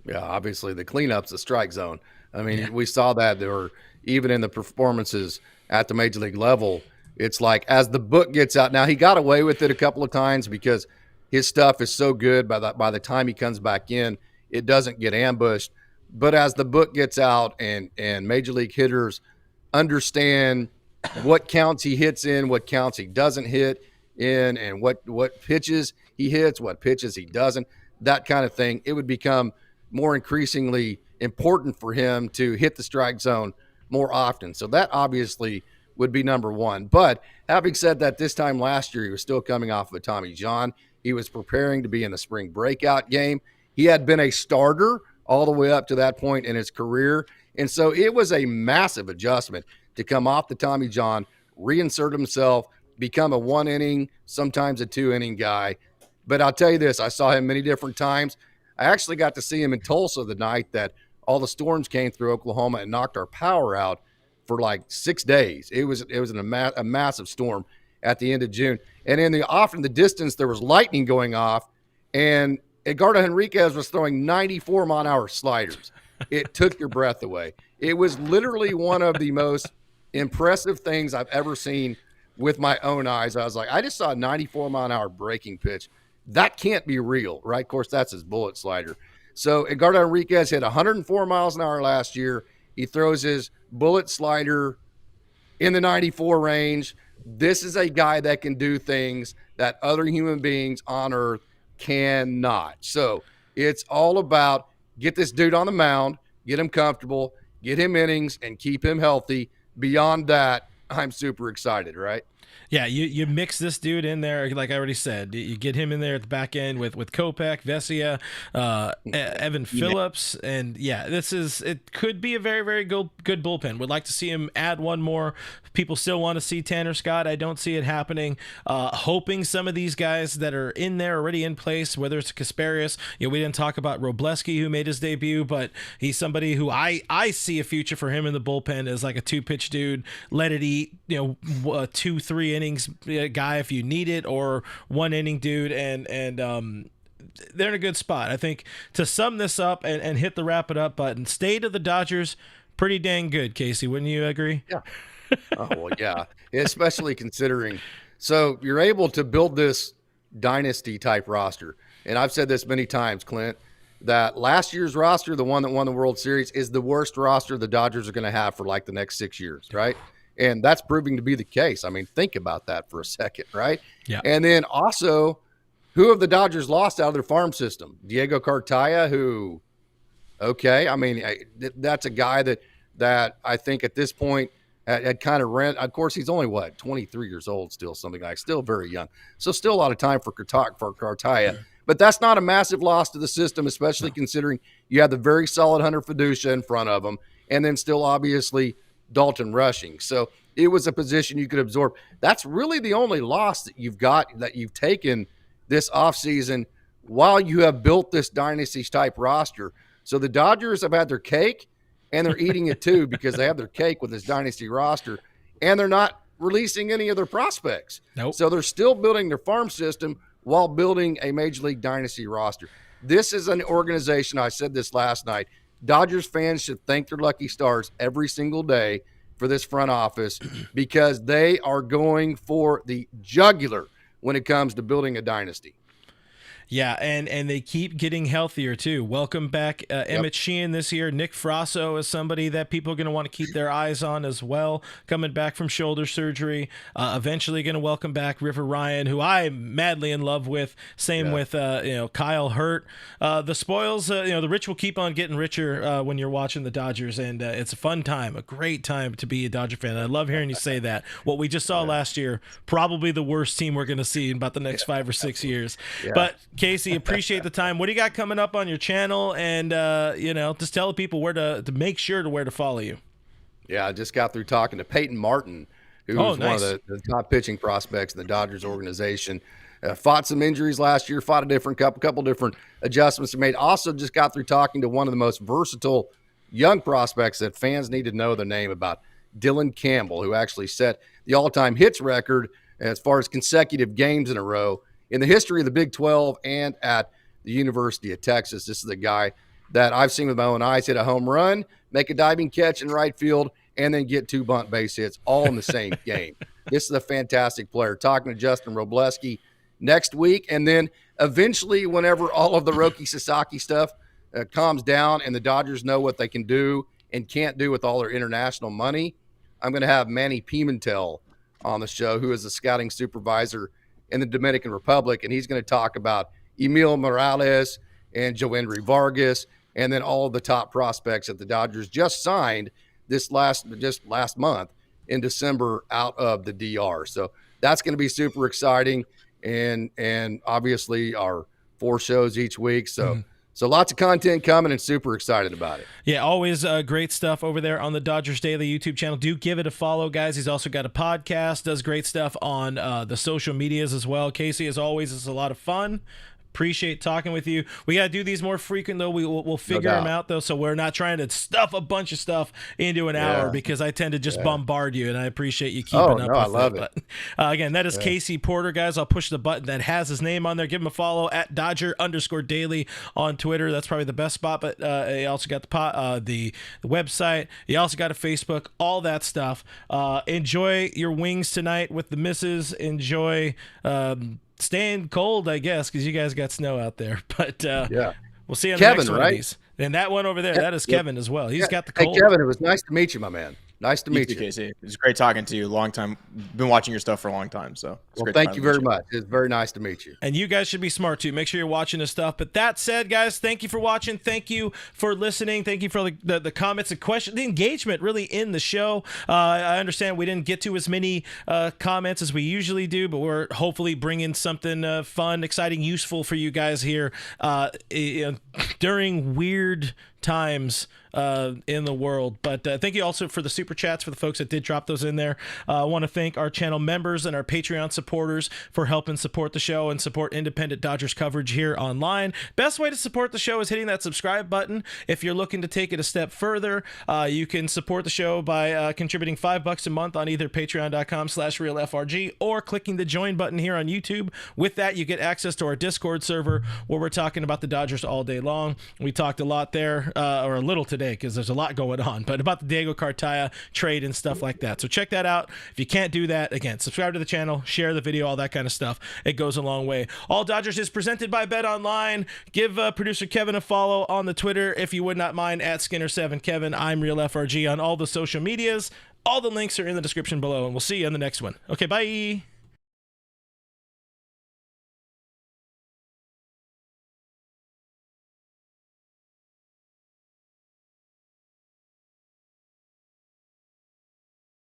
Yeah, obviously the cleanup's the strike zone. I mean, we saw that there were, even in the performances at the major league level, it's like as the book gets out. Now, he got away with it a couple of times because his stuff is so good by the time he comes back in, it doesn't get ambushed. But as the book gets out and major league hitters understand what counts he hits in, what counts he doesn't hit in, and what pitches he hits, what pitches he doesn't, that kind of thing, it would become more increasingly important for him to hit the strike zone more often. So that obviously would be number one. But having said that, this time last year, he was still coming off of a Tommy John. He was preparing to be in the spring breakout game. He had been a starter all the way up to that point in his career. And so it was a massive adjustment to come off the Tommy John, reinsert himself, become a 1 inning, sometimes a 2 inning guy. But I'll tell you this, I saw him many different times. I actually got to see him in Tulsa the night that all the storms came through Oklahoma and knocked our power out for like 6 days. It was a massive storm at the end of June. And off in the distance, there was lightning going off, and Edgardo Henriquez was throwing 94-mile-an-hour sliders. It took your breath away. It was literally one of the most impressive things I've ever seen with my own eyes. I was like, I just saw a 94-mile-an-hour breaking pitch. That can't be real, right? Of course, that's his bullet slider. So Edgardo Henriquez hit 104 miles an hour last year. He throws his bullet slider in the 94 range. This is a guy that can do things that other human beings on earth cannot. So it's all about get this dude on the mound, get him comfortable, get him innings, and keep him healthy. Beyond that, I'm super excited, right? Yeah, you mix this dude in there, like I already said. You get him in there at the back end with Kopech, Vesia, Evan Phillips, and it could be a very, very good bullpen. Would like to see him add one more. People still want to see Tanner Scott. I don't see it happening. Hoping some of these guys that are in there already in place, whether it's Kasparius, we didn't talk about Robleski, who made his debut, but he's somebody who I see a future for him in the bullpen as like a 2-pitch dude. Let it eat, 2-3 innings guy if you need it, or 1 inning dude, and they're in a good spot. I think to sum this up and hit the wrap it up button, state of the Dodgers pretty dang good, Casey, wouldn't you agree? Yeah. Oh, well, yeah, especially considering so you're able to build this dynasty type roster. And I've said this many times, Clint, that last year's roster, the one that won the World Series, is the worst roster the Dodgers are going to have for like the next 6 years, right? And that's proving to be the case. I mean, think about that for a second, right? Yeah. And then also, who have the Dodgers lost out of their farm system? Diego Cartaya, who, okay, I mean, that's a guy that I think at this point had kind of rent. Of course, he's only, 23 years old still, something like, still very young. So still a lot of time for Cartaya. But that's not a massive loss to the system, especially considering you have the very solid Hunter Fiducia in front of him, and then still obviously Dalton rushing. So it was a position you could absorb. That's really the only loss that you've got, that you've taken this offseason while you have built this dynasty type roster. So the Dodgers have had their cake, and they're eating it too, because they have their cake with this dynasty roster, and they're not releasing any of their prospects. Nope. So they're still building their farm system while building a major league dynasty roster. This is an organization, I said this last night, Dodgers fans should thank their lucky stars every single day for this front office, because they are going for the jugular when it comes to building a dynasty. Yeah, and they keep getting healthier too. Welcome back Emmett Sheehan this year. Nick Frasso is somebody that people are going to want to keep their eyes on as well, coming back from shoulder surgery. Eventually going to welcome back River Ryan, who I'm madly in love with. Same with Kyle Hurt. The spoils, the rich will keep on getting richer when you're watching the Dodgers, and it's a fun time, a great time to be a Dodger fan. I love hearing you say that. What we just saw last year, probably the worst team we're going to see in about the next 5 or 6 years. Yeah. But Casey, appreciate the time. What do you got coming up on your channel? And, just tell people where to make sure where to follow you. Yeah, I just got through talking to Peyton Martin, who's one of the top pitching prospects in the Dodgers organization. Fought some injuries last year, fought a couple different adjustments he made. Also just got through talking to one of the most versatile young prospects that fans need to know the name about, Dylan Campbell, who actually set the all-time hits record as far as consecutive games in a row in the history of the Big 12 and at the University of Texas. This is a guy that I've seen with my own eyes hit a home run, make a diving catch in right field, and then get 2 bunt base hits all in the same game. This is a fantastic player. Talking to Justin Robleski next week, and then eventually whenever all of the Roki Sasaki stuff calms down and the Dodgers know what they can do and can't do with all their international money, I'm going to have Manny Pimentel on the show, who is a scouting supervisor in the Dominican Republic, and he's going to talk about Emil Morales and Joenry Vargas, and then all of the top prospects that the Dodgers just signed just last month in December out of the DR. So that's going to be super exciting, and obviously our 4 shows each week. So So lots of content coming and super excited about it. Yeah, always great stuff over there on the Dodgers Daily YouTube channel. Do give it a follow, guys. He's also got a podcast, does great stuff on the social medias as well. Casey, as always, it's a lot of fun. Appreciate talking with you. We got to do these more frequent, though. We'll figure them out, though, so we're not trying to stuff a bunch of stuff into an hour, because I tend to just bombard you, and I appreciate you keeping up with I love it. But, again, that is Casey Porter, guys. I'll push the button that has his name on there. Give him a follow at Dodger_Daily on Twitter. That's probably the best spot, but he also got the website. He also got a Facebook, all that stuff. Enjoy your wings tonight with the missus. Enjoy staying cold, I guess, because you guys got snow out there. But we'll see you on the next one of these. And that one over there, that is Kevin as well. He's got the cold. Hey, Kevin, it was nice to meet you, my man. Nice to meet you. Casey. It was great talking to you. Long time. Been watching your stuff for a long time. So thank you very much. It's very nice to meet you. And you guys should be smart too. Make sure you're watching this stuff. But that said, guys, thank you for watching. Thank you for listening. Thank you for the comments and questions, the engagement really in the show. I understand we didn't get to as many comments as we usually do, but we're hopefully bringing something fun, exciting, useful for you guys here during weird times in the world. But thank you also for the super chats for the folks that did drop those in there. I want to thank our channel members and our Patreon supporters for helping support the show and support independent Dodgers coverage here online. Best way to support the show is hitting that subscribe button. If you're looking to take it a step further, you can support the show by contributing $5 a month on either patreon.com/realfrg or clicking the join button here on YouTube. With that, you get access to our Discord server where we're talking about the Dodgers all day long. We talked a lot there, or a little today, because there's a lot going on, but about the Diego Cartaya trade and stuff like that. So check that out. If you can't do that, again, subscribe to the channel, share the video, all that kind of stuff. It goes a long way. All Dodgers is presented by Bet Online. Give producer Kevin a follow on the Twitter, if you would not mind, at Skinner7Kevin. I'm RealFRG on all the social medias. All the links are in the description below, and we'll see you in the next one. Okay, bye.